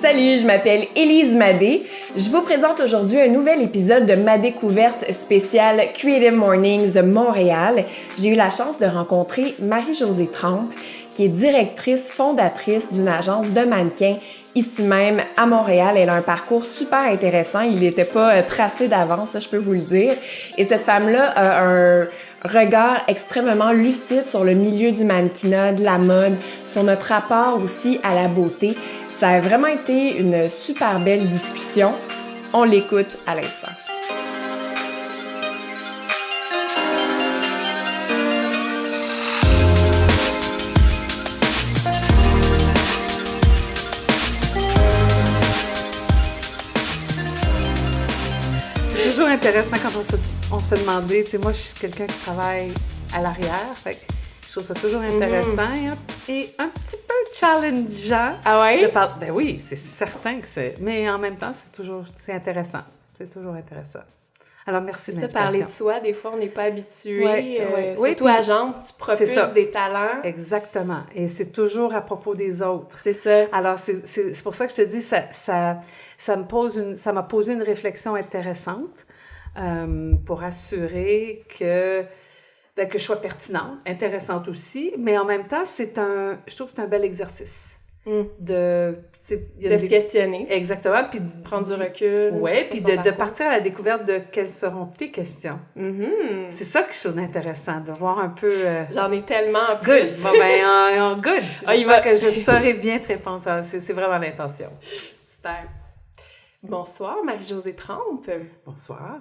Salut, je m'appelle Élise Madé. Je vous présente aujourd'hui un nouvel épisode de ma découverte spéciale Creative Mornings de Montréal. J'ai eu la chance de rencontrer Marie-Josée Trempe, qui est directrice fondatrice d'une agence de mannequins ici même à Montréal. Elle a un parcours super intéressant. Il n'était pas tracé d'avance, ça je peux vous le dire. Et cette femme-là a un regard extrêmement lucide sur le milieu du mannequinat, de la mode, sur notre rapport aussi à la beauté. Ça a vraiment été une super belle discussion. On l'écoute à l'instant. C'est toujours intéressant quand on se fait demander, tu sais, moi je suis quelqu'un qui travaille à l'arrière, fait que je trouve ça toujours intéressant et un petit peu challengeant. Ah ouais? Ben oui, c'est certain que c'est. Mais en même temps, c'est intéressant. C'est toujours intéressant. Alors, merci de l'invitation. Parler de soi, des fois, on n'est pas habitué. Oui, surtout agence, tu propulses des talents. Exactement. Et c'est toujours à propos des autres. C'est ça. Alors, c'est pour ça que je te dis, ça m'a posé une réflexion intéressante pour assurer que je sois pertinente, intéressante aussi, mais en même temps, je trouve que c'est un bel exercice. De se questionner. Exactement. Puis prendre du recul. Oui, puis de partir à la découverte de quelles seront tes questions. Mm-hmm. C'est ça que je trouve intéressant, de voir un peu... J'en ai tellement en plus. Good. Bon, ben, good. J'espère que je saurai bien te répondre. C'est vraiment l'intention. Super. Bonsoir, Marie-Josée Trempe. Bonsoir.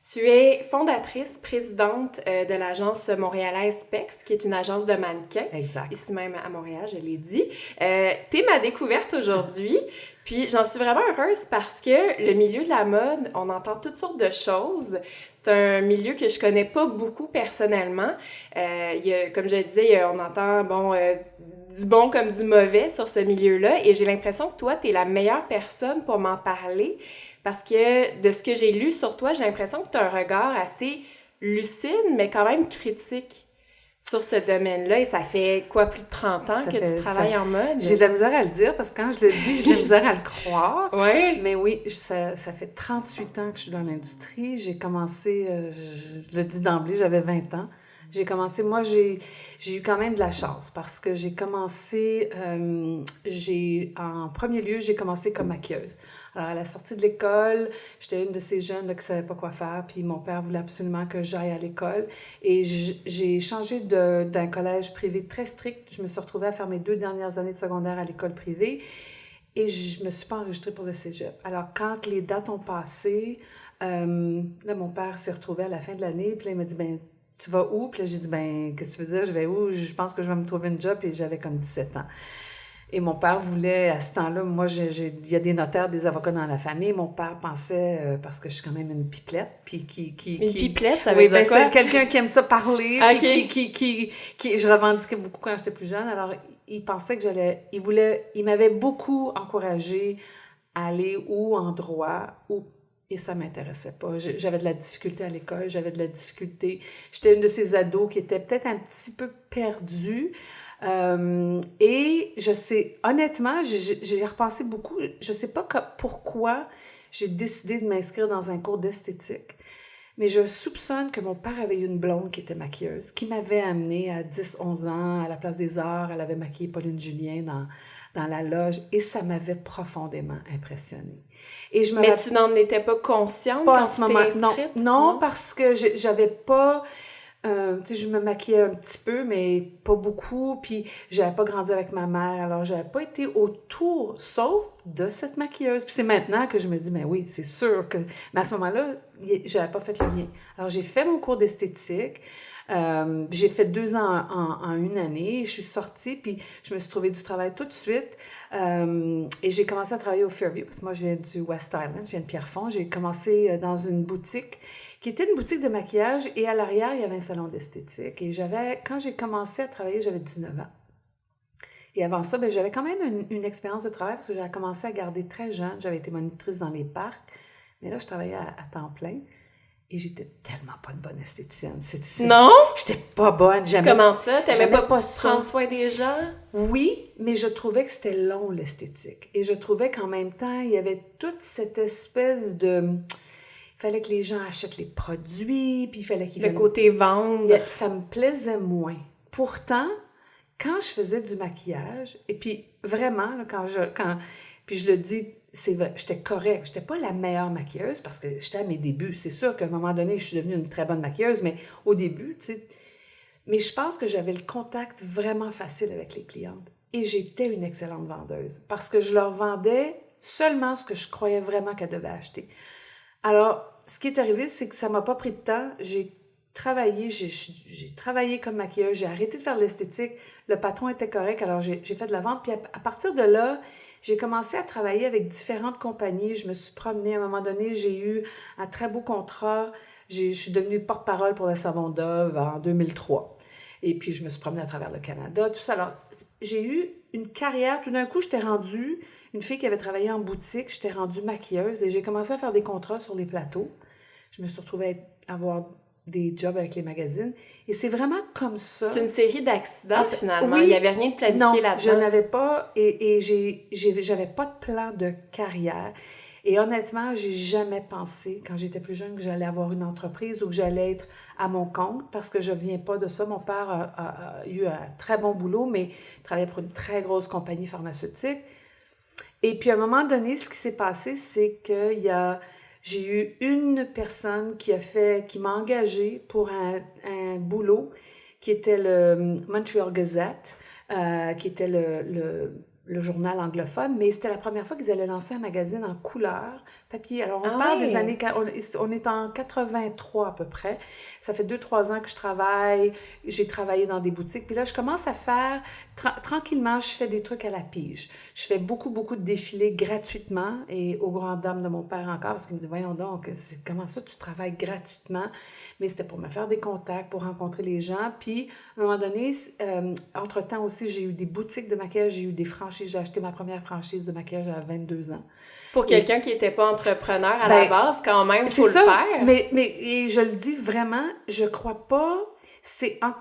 Tu es fondatrice, présidente de l'agence montréalaise PEX, qui est une agence de mannequins. Exact. Ici même à Montréal, je l'ai dit. T'es ma découverte aujourd'hui, puis j'en suis vraiment heureuse parce que le milieu de la mode, on entend toutes sortes de choses. C'est un milieu que je connais pas beaucoup personnellement. Comme je le disais, on entend du bon comme du mauvais sur ce milieu-là, et j'ai l'impression que toi, t'es la meilleure personne pour m'en parler. Parce que de ce que j'ai lu sur toi, j'ai l'impression que tu as un regard assez lucide, mais quand même critique sur ce domaine-là. Et ça fait plus de 30 ans que tu travailles en mode? J'ai de la misère à le dire, parce que quand je le dis, j'ai de la misère à le croire. Oui? Mais oui, ça fait 38 ans que je suis dans l'industrie. J'ai commencé, je le dis d'emblée, j'avais 20 ans. J'ai commencé, moi, j'ai eu quand même de la chance parce que j'ai commencé, en premier lieu, j'ai commencé comme maquilleuse. Alors, à la sortie de l'école, j'étais une de ces jeunes là, qui ne savaient pas quoi faire, puis mon père voulait absolument que j'aille à l'école. Et j'ai changé d'un collège privé très strict. Je me suis retrouvée à faire mes 2 dernières années de secondaire à l'école privée et je me suis pas enregistrée pour le cégep. Alors, quand les dates ont passé, là, mon père s'est retrouvé à la fin de l'année, puis là, il m'a dit, tu vas où? Puis là, j'ai dit, qu'est-ce que tu veux dire? Je vais où? Je pense que je vais me trouver une job, et j'avais comme 17 ans. Et mon père voulait, à ce temps-là, moi, il y a des notaires, des avocats dans la famille. Mon père pensait, parce que je suis quand même une pipelette, puis Une pipelette, ça veut dire quoi? C'est quelqu'un qui aime ça parler, okay. puis je revendiquais beaucoup quand j'étais plus jeune. Alors, il pensait que il m'avait beaucoup encouragée à aller ou en droit, et ça m'intéressait pas. J'avais de la difficulté à l'école, j'avais de la difficulté. J'étais une de ces ados qui était peut-être un petit peu perdue. Et je sais, honnêtement, j'ai repensé beaucoup. Je sais pas pourquoi j'ai décidé de m'inscrire dans un cours d'esthétique. Mais je soupçonne que mon père avait eu une blonde qui était maquilleuse, qui m'avait amenée à 10-11 ans à la Place des Arts. Elle avait maquillé Pauline Julien dans la loge, et ça m'avait profondément impressionnée. Et Mais tu n'en étais pas consciente quand tu t'es inscrite? Non, parce que j'avais pas... tu sais, je me maquillais un petit peu, mais pas beaucoup, puis j'avais pas grandi avec ma mère, alors j'avais pas été autour, sauf de cette maquilleuse. Puis c'est maintenant que je me dis, oui, c'est sûr que... Mais à ce moment-là, j'avais pas fait le lien. Alors j'ai fait mon cours d'esthétique, j'ai fait 2 ans en une année, je suis sortie, puis je me suis trouvé du travail tout de suite, et j'ai commencé à travailler au Fairview, parce que moi je viens du West Island, je viens de Pierrefonds. J'ai commencé dans une boutique qui était une boutique de maquillage, et à l'arrière, il y avait un salon d'esthétique. Et quand j'ai commencé à travailler, j'avais 19 ans. Et avant ça, j'avais quand même une expérience de travail, parce que j'avais commencé à garder très jeune. J'avais été monitrice dans les parcs, mais là, je travaillais à temps plein. Et j'étais tellement pas une bonne esthéticienne. Non? J'étais pas bonne. Comment ça? T'aimais pas pas prendre soin des gens? Oui, mais je trouvais que c'était long, l'esthétique. Et je trouvais qu'en même temps, il y avait toute cette espèce de... Il fallait que les gens achètent les produits, puis il fallait qu'ils... Le côté vendre. Ça me plaisait moins. Pourtant, quand je faisais du maquillage, et puis vraiment, là, puis je le dis, c'est vrai, j'étais correcte. J'étais pas la meilleure maquilleuse parce que j'étais à mes débuts. C'est sûr qu'à un moment donné, je suis devenue une très bonne maquilleuse, mais au début, tu sais... Mais je pense que j'avais le contact vraiment facile avec les clientes. Et j'étais une excellente vendeuse parce que je leur vendais seulement ce que je croyais vraiment qu'elles devaient acheter. Alors, ce qui est arrivé, c'est que ça m'a pas pris de temps. J'ai travaillé comme maquilleuse, j'ai arrêté de faire de l'esthétique. Le patron était correct, alors j'ai fait de la vente. Puis à partir de là, j'ai commencé à travailler avec différentes compagnies. Je me suis promenée. À un moment donné, j'ai eu un très beau contrat. Je suis devenue porte-parole pour le savon Dove en 2003. Et puis, je me suis promenée à travers le Canada, tout ça. Alors, j'ai eu une carrière. Tout d'un coup, j'étais rendue une fille qui avait travaillé en boutique. J'étais rendue maquilleuse et j'ai commencé à faire des contrats sur les plateaux. Je me suis retrouvée à avoir des jobs avec les magazines. Et c'est vraiment comme ça. C'est une série d'accidents, finalement. Oui, il n'y avait rien de planifié là-dedans. Je n'avais pas, et j'avais pas de plan de carrière. Et honnêtement, j'ai jamais pensé, quand j'étais plus jeune, que j'allais avoir une entreprise ou que j'allais être à mon compte, parce que je viens pas de ça. Mon père a eu un très bon boulot, mais il travaillait pour une très grosse compagnie pharmaceutique. Et puis, à un moment donné, ce qui s'est passé, c'est que j'ai eu une personne qui m'a engagée pour un boulot qui était le Montreal Gazette, qui était le journal anglophone, mais c'était la première fois qu'ils allaient lancer un magazine en couleur, papier. Alors, on parle des années... On est en 83 à peu près. Ça fait 2-3 ans que je travaille. J'ai travaillé dans des boutiques. Puis là, je commence à faire... Tranquillement, je fais des trucs à la pige. Je fais beaucoup, beaucoup de défilés gratuitement et aux grandes dames de mon père encore, parce qu'il me dit, voyons donc, comment ça tu travailles gratuitement? Mais c'était pour me faire des contacts, pour rencontrer les gens. Puis, à un moment donné, entre-temps aussi, j'ai eu des boutiques de maquillage, j'ai eu des franchises. J'ai acheté ma première franchise de maquillage à 22 ans. Pour quelqu'un qui n'était pas entrepreneur à la base, quand même, il faut le faire. Mais et je le dis vraiment, je crois pas...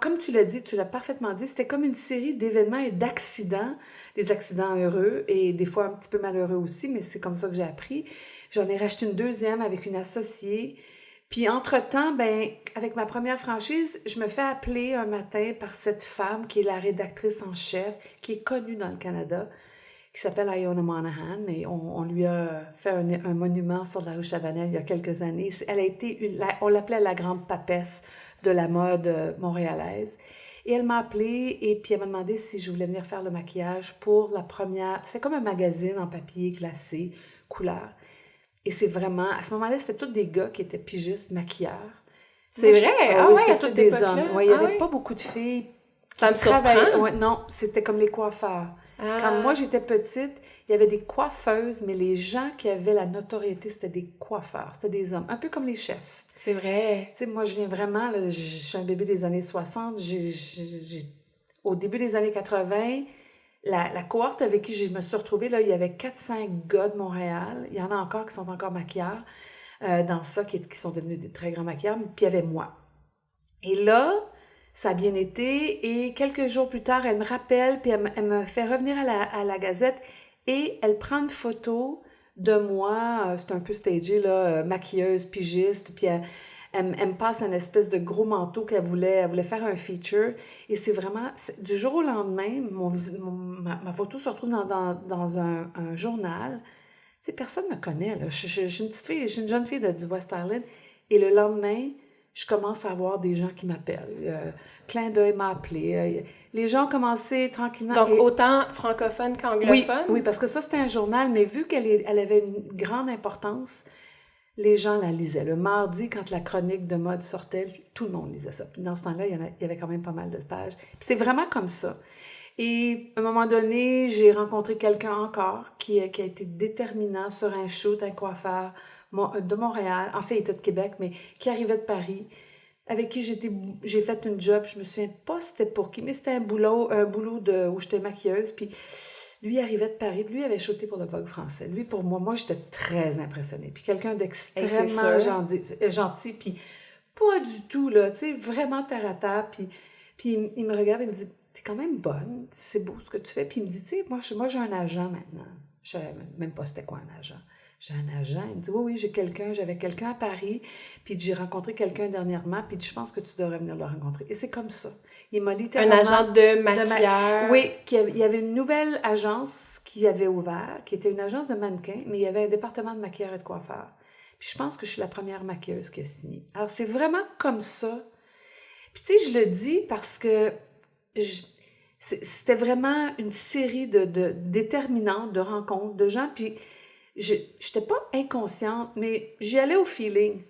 Comme tu l'as dit, tu l'as parfaitement dit, c'était comme une série d'événements et d'accidents, des accidents heureux et des fois un petit peu malheureux aussi, mais c'est comme ça que j'ai appris. J'en ai racheté une deuxième avec une associée. Puis entre-temps, avec ma première franchise, je me fais appeler un matin par cette femme qui est la rédactrice en chef, qui est connue dans le Canada, qui s'appelle Iona Monahan, et on lui a fait un monument sur la rue Chabanel il y a quelques années. Elle a été on l'appelait la grande papesse de la mode montréalaise. Et elle m'a appelée et puis elle m'a demandé si je voulais venir faire le maquillage pour la première... C'est comme un magazine en papier glacé, couleur. Et c'est vraiment... À ce moment-là, c'était tous des gars qui étaient pigistes, maquilleurs. C'est vrai? Oui, c'était tous des hommes. Il n'y avait pas beaucoup de filles. Ça me surprend. Ouais, non, c'était comme les coiffeurs. Quand moi, j'étais petite, il y avait des coiffeuses, mais les gens qui avaient la notoriété, c'était des coiffeurs, c'était des hommes, un peu comme les chefs. C'est vrai. Tu sais, moi, je viens vraiment, là, je suis un bébé des années 60. Au début des années 80, la cohorte avec qui je me suis retrouvée, là, il y avait 4-5 gars de Montréal. Il y en a encore qui sont encore maquilleurs dans ça, qui sont devenus des très grands maquilleurs. Puis il y avait moi. Et là... Ça a bien été et quelques jours plus tard, elle me rappelle puis elle me fait revenir à la Gazette et elle prend une photo de moi, c'est un peu stagé, là, maquilleuse, pigiste, puis elle me passe une espèce de gros manteau elle voulait faire un feature et c'est vraiment, du jour au lendemain, ma photo se retrouve dans un journal. Tu sais, personne ne me connaît, là. Je suis une petite fille, je suis une jeune fille du West Island et le lendemain, je commence à avoir des gens qui m'appellent. Clin d'œil m'a appelé. Les gens ont commencé tranquillement. Donc, autant francophone qu'anglophone? Oui, parce que ça, c'était un journal, mais vu elle avait une grande importance, les gens la lisaient. Le mardi, quand la chronique de mode sortait, tout le monde lisait ça. Puis dans ce temps-là, il y avait quand même pas mal de pages. Puis c'est vraiment comme ça. Et à un moment donné, j'ai rencontré quelqu'un encore qui a été déterminant sur un shoot, un coiffeur, de Montréal, en fait, il était de Québec, mais qui arrivait de Paris, avec qui j'ai fait une job, je me souviens pas c'était pour qui, mais c'était un boulot où j'étais maquilleuse, puis Lui arrivait de Paris, lui avait shooté pour le Vogue français. Lui, pour moi, j'étais très impressionnée. Puis quelqu'un d'extrêmement gentil, puis pas du tout, là, tu sais, vraiment terre à terre. Puis il me regarde et me dit, t'es quand même bonne, c'est beau ce que tu fais. Puis il me dit, tu sais, moi j'ai un agent maintenant. Je savais même pas c'était quoi un agent. J'ai un agent. Il me dit, oui, j'avais quelqu'un à Paris, puis j'ai rencontré quelqu'un dernièrement, puis je pense que tu devrais venir le rencontrer. Et c'est comme ça. Il m'a littéralement... Un agent de maquilleur. Oui, il y avait une nouvelle agence qui avait ouvert, qui était une agence de mannequins, mais il y avait un département de maquilleurs et de coiffeurs. Puis je pense que je suis la première maquilleuse qui a signé. Alors, c'est vraiment comme ça. Puis tu sais, je le dis parce que c'était vraiment une série de déterminantes, de rencontres, de gens, puis je n'étais pas inconsciente, mais j'y allais au feeling.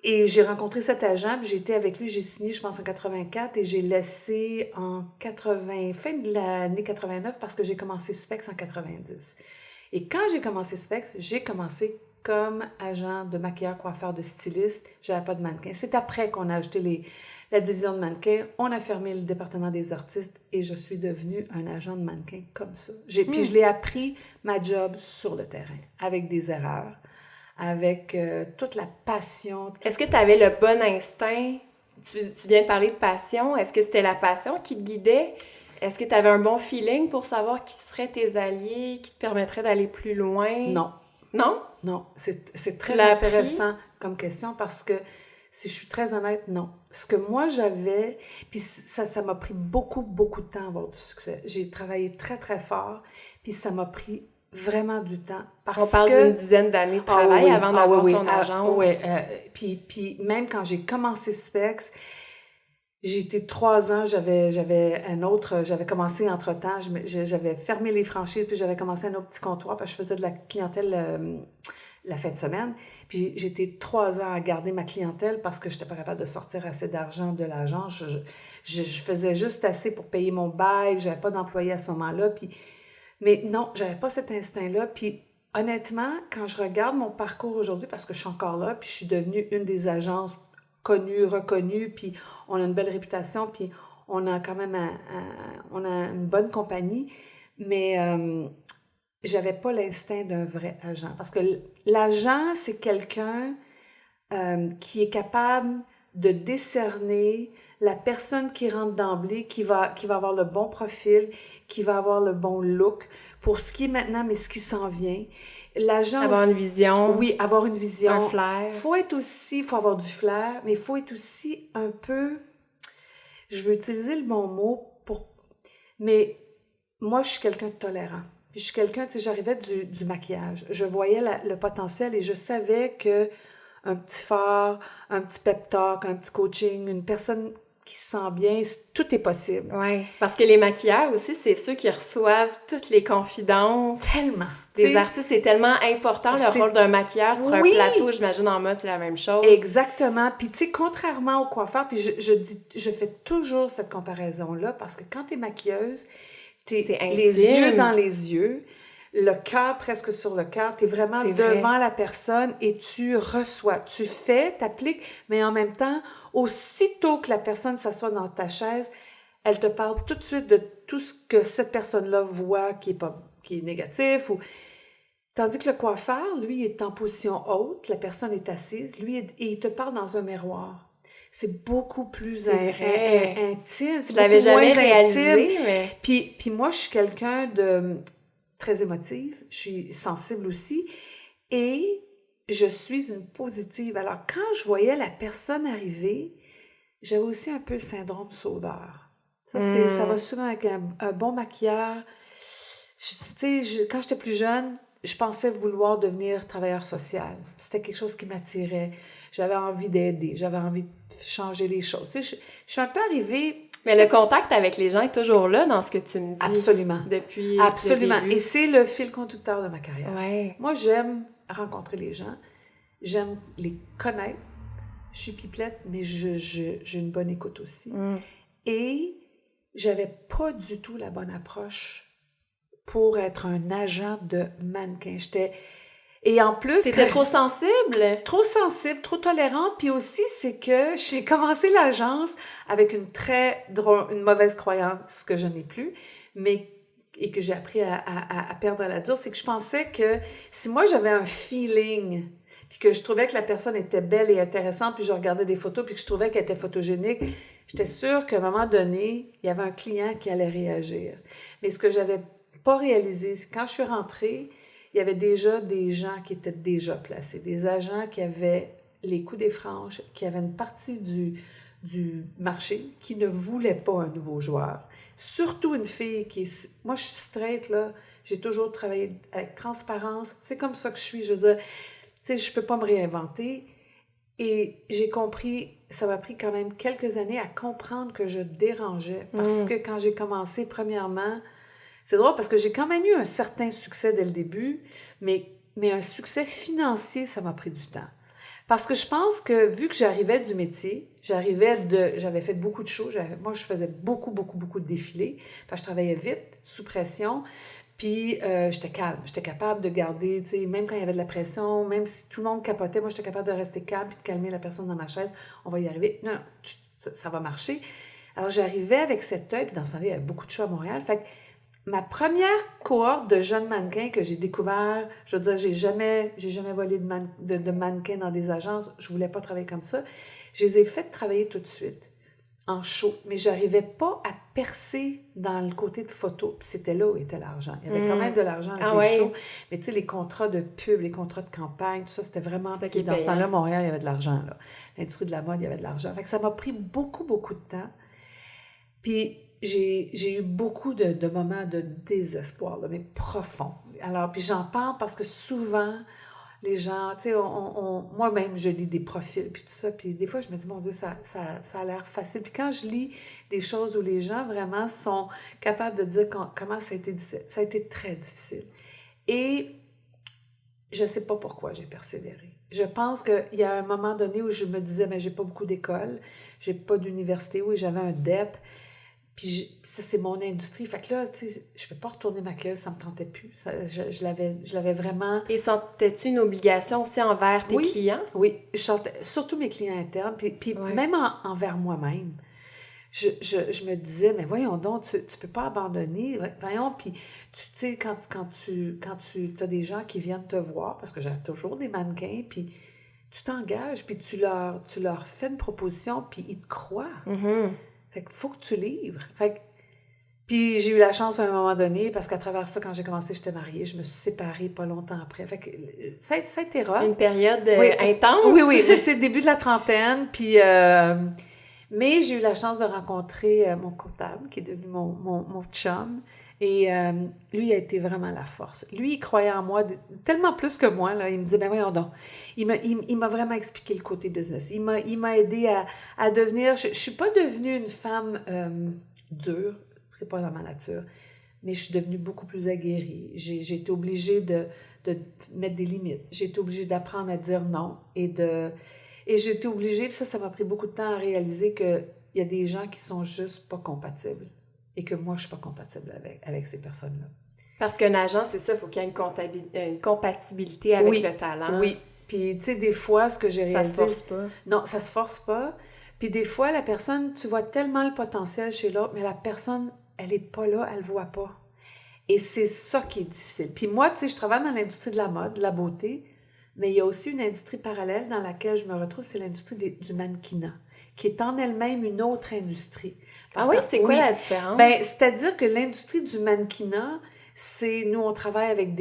Et j'ai rencontré cet agent, puis j'ai été avec lui, j'ai signé, je pense, en 84, et j'ai laissé en fin de l'année 89, parce que j'ai commencé Specs en 90. Et quand j'ai commencé Specs, j'ai commencé comme agent de maquilleur, coiffeur, de styliste. Je n'avais pas de mannequin. C'est après qu'on a ajouté la division de mannequins. On a fermé le département des artistes et je suis devenue un agent de mannequin comme ça. Puis je l'ai appris, ma job, sur le terrain, avec des erreurs, avec toute la passion. Est-ce que tu avais le bon instinct? Tu viens de parler de passion. Est-ce que c'était la passion qui te guidait? Est-ce que tu avais un bon feeling pour savoir qui seraient tes alliés, qui te permettraient d'aller plus loin? Non. Non? Non. C'est très intéressant comme question parce que, si je suis très honnête, non. Ce que moi j'avais, puis ça m'a pris beaucoup, beaucoup de temps à avoir du succès. J'ai travaillé très, très fort, puis ça m'a pris vraiment du temps. On parle d'une dizaine d'années de travail avant d'avoir ton agence. Oui, puis même quand j'ai commencé Specs, j'ai été 3 ans, j'avais commencé entre-temps, j'avais fermé les franchises, puis j'avais commencé un autre petit comptoir, parce que je faisais de la clientèle la fin de semaine. Puis j'ai été 3 ans à garder ma clientèle parce que je n'étais pas capable de sortir assez d'argent de l'agence. Je faisais juste assez pour payer mon bail, je n'avais pas d'employé à ce moment-là. Mais non, je n'avais pas cet instinct-là. Puis honnêtement, quand je regarde mon parcours aujourd'hui, parce que je suis encore là, puis je suis devenue une des agences connues, reconnues, puis on a une belle réputation, puis on a quand même on a une bonne compagnie, mais j'avais pas l'instinct d'un vrai agent. Parce que l'agent, c'est quelqu'un qui est capable de décerner la personne qui rentre d'emblée, qui va avoir le bon profil, qui va avoir le bon look pour ce qui est maintenant, mais ce qui s'en vient. L'agent avoir une vision. Oui, avoir une vision. Un flair. Faut avoir du flair, mais il faut être aussi un peu, je veux utiliser le bon mot, mais moi, je suis quelqu'un de tolérant. Puis je suis quelqu'un, tu sais, j'arrivais du maquillage. Je voyais le potentiel et je savais que un petit phare, un petit pep talk, un petit coaching, une personne qui se sent bien, tout est possible. Oui, parce que les maquilleurs aussi, c'est ceux qui reçoivent toutes les confidences. Tellement. Des artistes, c'est tellement important, le rôle d'un maquilleur sur un plateau, j'imagine en mode, c'est la même chose. Exactement. Puis tu sais, contrairement au coiffeur, puis je fais toujours cette comparaison-là, parce que quand t'es maquilleuse, t'es les yeux dans les yeux, le cœur presque sur le cœur, t'es vraiment devant la personne et tu reçois. Tu fais, t'appliques, mais en même temps, aussitôt que la personne s'assoit dans ta chaise, elle te parle tout de suite de tout ce que cette personne-là voit qui est négatif. Tandis que le coiffeur, lui, est en position haute, la personne est assise, lui, et il te parle dans un miroir. C'est beaucoup plus intime. Je l'avais jamais réalisé, mais... Puis moi, je suis quelqu'un de très émotive, je suis sensible aussi, et je suis une positive. Alors, quand je voyais la personne arriver, j'avais aussi un peu le syndrome sauveur. Ça va souvent avec un bon maquilleur. Tu sais, quand j'étais plus jeune, je pensais vouloir devenir travailleur social. C'était quelque chose qui m'attirait. J'avais envie d'aider, j'avais envie de changer les choses. Tu sais, je suis un peu arrivée... Mais le contact avec les gens est toujours là dans ce que tu me dis. Absolument. Depuis Absolument. le début. Et c'est le fil conducteur de ma carrière. Ouais. Moi, j'aime rencontrer les gens. J'aime les connaître. Je suis pipelette, mais j'ai une bonne écoute aussi. Et j'avais pas du tout la bonne approche pour être un agent de mannequin. Et en plus... C'était trop sensible? Trop sensible, trop tolérante. Puis aussi, c'est que j'ai commencé l'agence avec une mauvaise croyance que je n'ai plus. et que j'ai appris à perdre à la dure, c'est que je pensais que si moi j'avais un feeling, puis que je trouvais que la personne était belle et intéressante, puis je regardais des photos, puis que je trouvais qu'elle était photogénique, j'étais sûre qu'à un moment donné, il y avait un client qui allait réagir. Mais ce que j'avais pas réalisé, c'est que quand je suis rentrée, il y avait déjà des gens qui étaient déjà placés, des agents qui avaient les coups des franges, qui avaient une partie du marché qui ne voulait pas un nouveau joueur. Surtout une fille qui est... Moi, je suis straight, là. J'ai toujours travaillé avec transparence. C'est comme ça que je suis. Je veux dire, tu sais, je peux pas me réinventer. Et j'ai compris, ça m'a pris quand même quelques années à comprendre que je dérangeais. Parce que quand j'ai commencé, premièrement, c'est drôle parce que j'ai quand même eu un certain succès dès le début, mais un succès financier, ça m'a pris du temps. Parce que je pense que, vu que j'arrivais du métier, j'avais fait beaucoup de shows, moi, je faisais beaucoup de défilés, parce que je travaillais vite, sous pression, puis j'étais calme, j'étais capable de garder, tu sais, même quand il y avait de la pression, même si tout le monde capotait, moi, j'étais capable de rester calme, puis de calmer la personne dans ma chaise, on va y arriver, non, ça va marcher. Alors, j'arrivais avec cet œil, puis dans ce temps-là, il y avait beaucoup de shows à Montréal, fait que ma première cohorte de jeunes mannequins que j'ai découvert, je veux dire, j'ai jamais volé de mannequins dans des agences, je voulais pas travailler comme ça. Je les ai fait travailler tout de suite, en show, mais j'arrivais pas à percer dans le côté de photo. Puis c'était là où était l'argent. Il y avait quand même de l'argent avec les shows, mais tu sais, les contrats de pub, les contrats de campagne, tout ça, c'était vraiment... Dans ce temps-là, Montréal, il y avait de l'argent, là. L'industrie de la mode, il y avait de l'argent. Fait que ça m'a pris beaucoup de temps. Puis j'ai eu beaucoup de moments de désespoir, là, mais profonds. Alors, puis j'en parle parce que souvent, les gens, tu sais, moi-même, je lis des profils, puis tout ça, puis des fois, je me dis, mon Dieu, ça a l'air facile. Puis quand je lis des choses où les gens vraiment sont capables de dire comment ça a été difficile, ça a été très difficile. Et je ne sais pas pourquoi j'ai persévéré. Je pense qu'il y a un moment donné où je me disais, mais j'ai pas beaucoup d'école, j'ai pas d'université, oui, j'avais un DEP, puis ça, c'est mon industrie. Fait que là, tu sais, je peux pas retourner ma classe, ça me tentait plus. Ça, je l'avais vraiment... Et sentais-tu une obligation aussi envers tes clients? Oui, surtout mes clients internes, puis même envers moi-même. Je me disais, mais voyons donc, tu peux pas abandonner. Voyons, puis tu sais, quand tu as des gens qui viennent te voir, parce que j'ai toujours des mannequins, puis tu t'engages, puis tu leur fais une proposition, puis ils te croient. Mm-hmm. Fait qu'il faut que tu livres. Puis j'ai eu la chance à un moment donné, parce qu'à travers ça, quand j'ai commencé, j'étais mariée, je me suis séparée pas longtemps après. Fait que ça a été rough. Une période intense. Oui, tu sais, début de la trentaine, puis... mais j'ai eu la chance de rencontrer mon comptable, qui est devenu mon chum, et lui a été vraiment la force. Lui, il croyait en moi tellement plus que moi, là. Il me disait, ben voyons donc. Il m'a vraiment expliqué le côté business. Il m'a aidé à devenir... Je suis pas devenue une femme dure, c'est pas dans ma nature, mais je suis devenue beaucoup plus aguerrie. J'ai été obligée de mettre des limites. J'ai été obligée d'apprendre à dire non, et j'ai été obligée, puis ça m'a pris beaucoup de temps à réaliser qu'il y a des gens qui sont juste pas compatibles. Et que moi, je suis pas compatible avec ces personnes-là. Parce qu'un agent, c'est ça, il faut qu'il y ait une compatibilité avec le talent. Oui, puis tu sais, des fois, ce que j'ai réalisé... Ça se force pas. Non, ça se force pas. Puis des fois, la personne, tu vois tellement le potentiel chez l'autre, mais la personne, elle est pas là, elle le voit pas. Et c'est ça qui est difficile. Puis moi, tu sais, je travaille dans l'industrie de la mode, de la beauté, mais il y a aussi une industrie parallèle dans laquelle je me retrouve, c'est l'industrie du mannequinat, qui est en elle-même une autre industrie. C'est quoi la différence? Ben, c'est-à-dire que l'industrie du mannequinat, nous, on travaille avec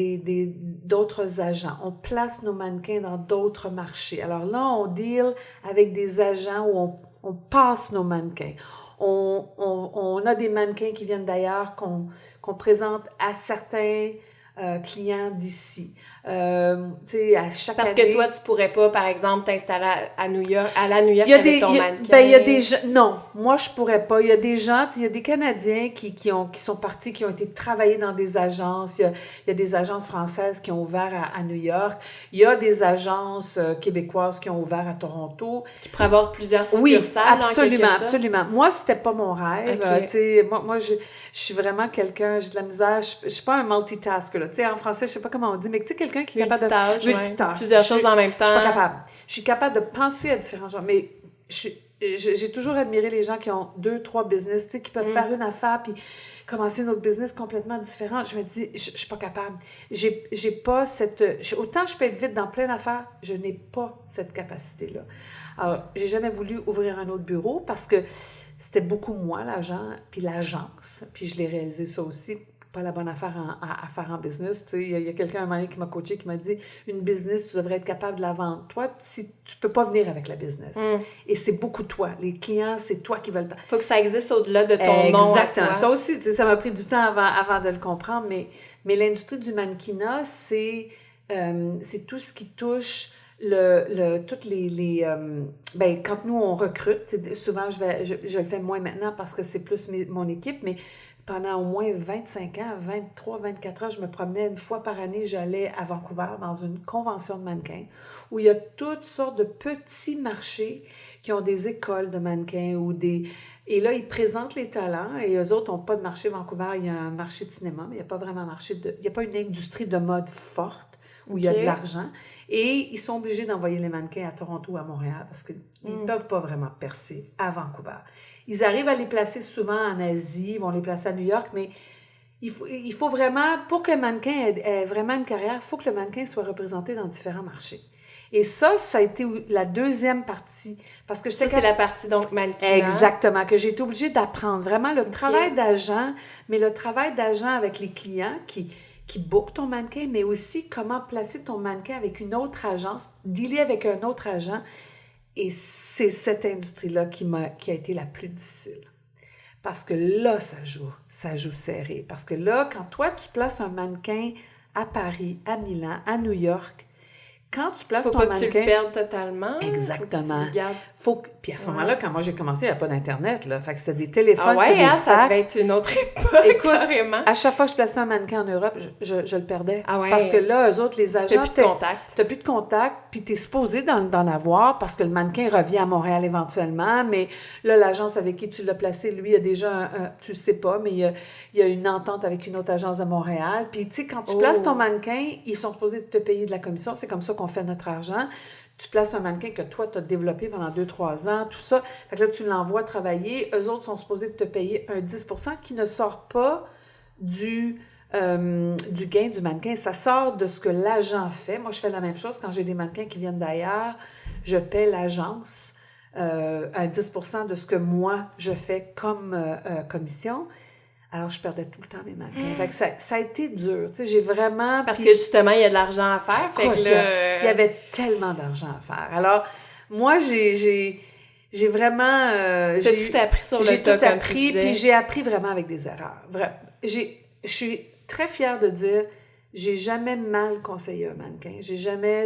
d'autres agents. On place nos mannequins dans d'autres marchés. Alors là, on deal avec des agents où on passe nos mannequins. On a des mannequins qui viennent d'ailleurs, qu'on présente à certains clients d'ici. Tu sais, à chaque année... Parce que toi, tu pourrais pas, par exemple, t'installer à New York avec ton mannequin. Ben, il y a des gens... Non, moi, je pourrais pas. Il y a des gens, il y a des Canadiens qui sont partis, qui ont été travailler dans des agences. Il y a des agences françaises qui ont ouvert à New York. Il y a des agences québécoises qui ont ouvert à Toronto. Qui pourraient avoir plusieurs succursales, oui, absolument. Moi, c'était pas mon rêve. Okay. Tu sais, moi, je suis vraiment quelqu'un, j'ai de la misère. Je suis pas un multitasker, là. Tu sais, en français, je sais pas comment on dit, mais tu sais, quelqu'un qui est capable de... Multitâche. Plusieurs choses en même temps. Je suis pas capable. Je suis capable de penser à différents genres, mais j'ai toujours admiré les gens qui ont 2, 3 business, tu sais, qui peuvent faire une affaire puis commencer une autre business complètement différent. Je me dis, je suis pas capable. J'ai pas cette... autant je peux être vite dans plein d'affaires, je n'ai pas cette capacité-là. Alors, j'ai jamais voulu ouvrir un autre bureau parce que c'était beaucoup moi, l'agent, puis l'agence. Puis je l'ai réalisé ça aussi. Pas la bonne affaire à faire en business. Tu sais, il y a quelqu'un un moment donné qui m'a coaché, qui m'a dit, une business, tu devrais être capable de la vendre. Toi, si, tu peux pas venir avec la business. Et c'est beaucoup toi. Les clients, c'est toi qui veulent... Faut que ça existe au-delà de ton nom à Exactement. toi. Ça aussi, tu sais, ça m'a pris du temps avant de le comprendre, mais l'industrie du mannequinat, c'est tout ce qui touche toutes ben, quand nous, on recrute, souvent, je le fais moins maintenant parce que c'est plus mon équipe, mais pendant au moins 25 ans, 23, 24 ans, je me promenais une fois par année, j'allais à Vancouver dans une convention de mannequins où il y a toutes sortes de petits marchés qui ont des écoles de mannequins ou des... Et là, ils présentent les talents et eux autres n'ont pas de marché. Vancouver, il y a un marché de cinéma, mais il n'y a pas vraiment un marché il n'y a pas une industrie de mode forte où il y a de l'argent. Et ils sont obligés d'envoyer les mannequins à Toronto ou à Montréal parce qu'ils ne peuvent pas vraiment percer à Vancouver. Ils arrivent à les placer souvent en Asie, ils vont les placer à New York, mais il faut vraiment, pour que le mannequin ait vraiment une carrière, il faut que le mannequin soit représenté dans différents marchés. Et ça a été la deuxième partie. Parce que c'est la partie, donc, mannequinat. Exactement, que j'ai été obligée d'apprendre. Vraiment, le travail d'agent, mais le travail d'agent avec les clients qui bookent ton mannequin, mais aussi comment placer ton mannequin avec une autre agence, dealer avec un autre agent. Et c'est cette industrie-là qui a été la plus difficile. Parce que là, ça joue serré. Parce que là, quand toi, tu places un mannequin à Paris, à Milan, à New York, quand tu places ton mannequin... Faut pas que tu le perdes totalement. Exactement. Faut que tu Puis à ce moment-là, quand moi j'ai commencé, il n'y avait pas d'Internet, là. Fait que c'était des téléphones, c'était des fax. Ça devait être une autre époque, écoute, carrément. À chaque fois que je plaçais un mannequin en Europe, je le perdais. Ah ouais. Parce que là, eux autres, les agents... T'as plus de contact. T'as plus de contact, puis t'es supposé d'en avoir parce que le mannequin revient à Montréal éventuellement, mais là, l'agence avec qui tu l'as placé, lui, il a déjà tu le sais pas, mais il y a une entente avec une autre agence de Montréal. Puis, tu sais, quand tu places ton mannequin, ils sont supposés te payer de la commission. C'est comme ça qu'on fait notre argent. Tu places un mannequin que toi, tu as développé pendant 2-3 ans, tout ça. Fait que là, tu l'envoies travailler. Eux autres sont supposés te payer un 10% qui ne sort pas du gain du mannequin. Ça sort de ce que l'agent fait. Moi, je fais la même chose. Quand j'ai des mannequins qui viennent d'ailleurs, je paie l'agence un 10% de ce que moi, je fais comme commission. Alors, je perdais tout le temps mes mannequins. Fait que ça a été dur. Tu sais, j'ai vraiment... Parce que justement, il y a de l'argent à faire. Fait que là, il y avait tellement d'argent à faire. Alors, moi, j'ai vraiment... T'as tout appris sur le tas, j'ai tout appris, puis j'ai appris vraiment avec des erreurs. Je suis très fière de dire, j'ai jamais mal conseillé un mannequin.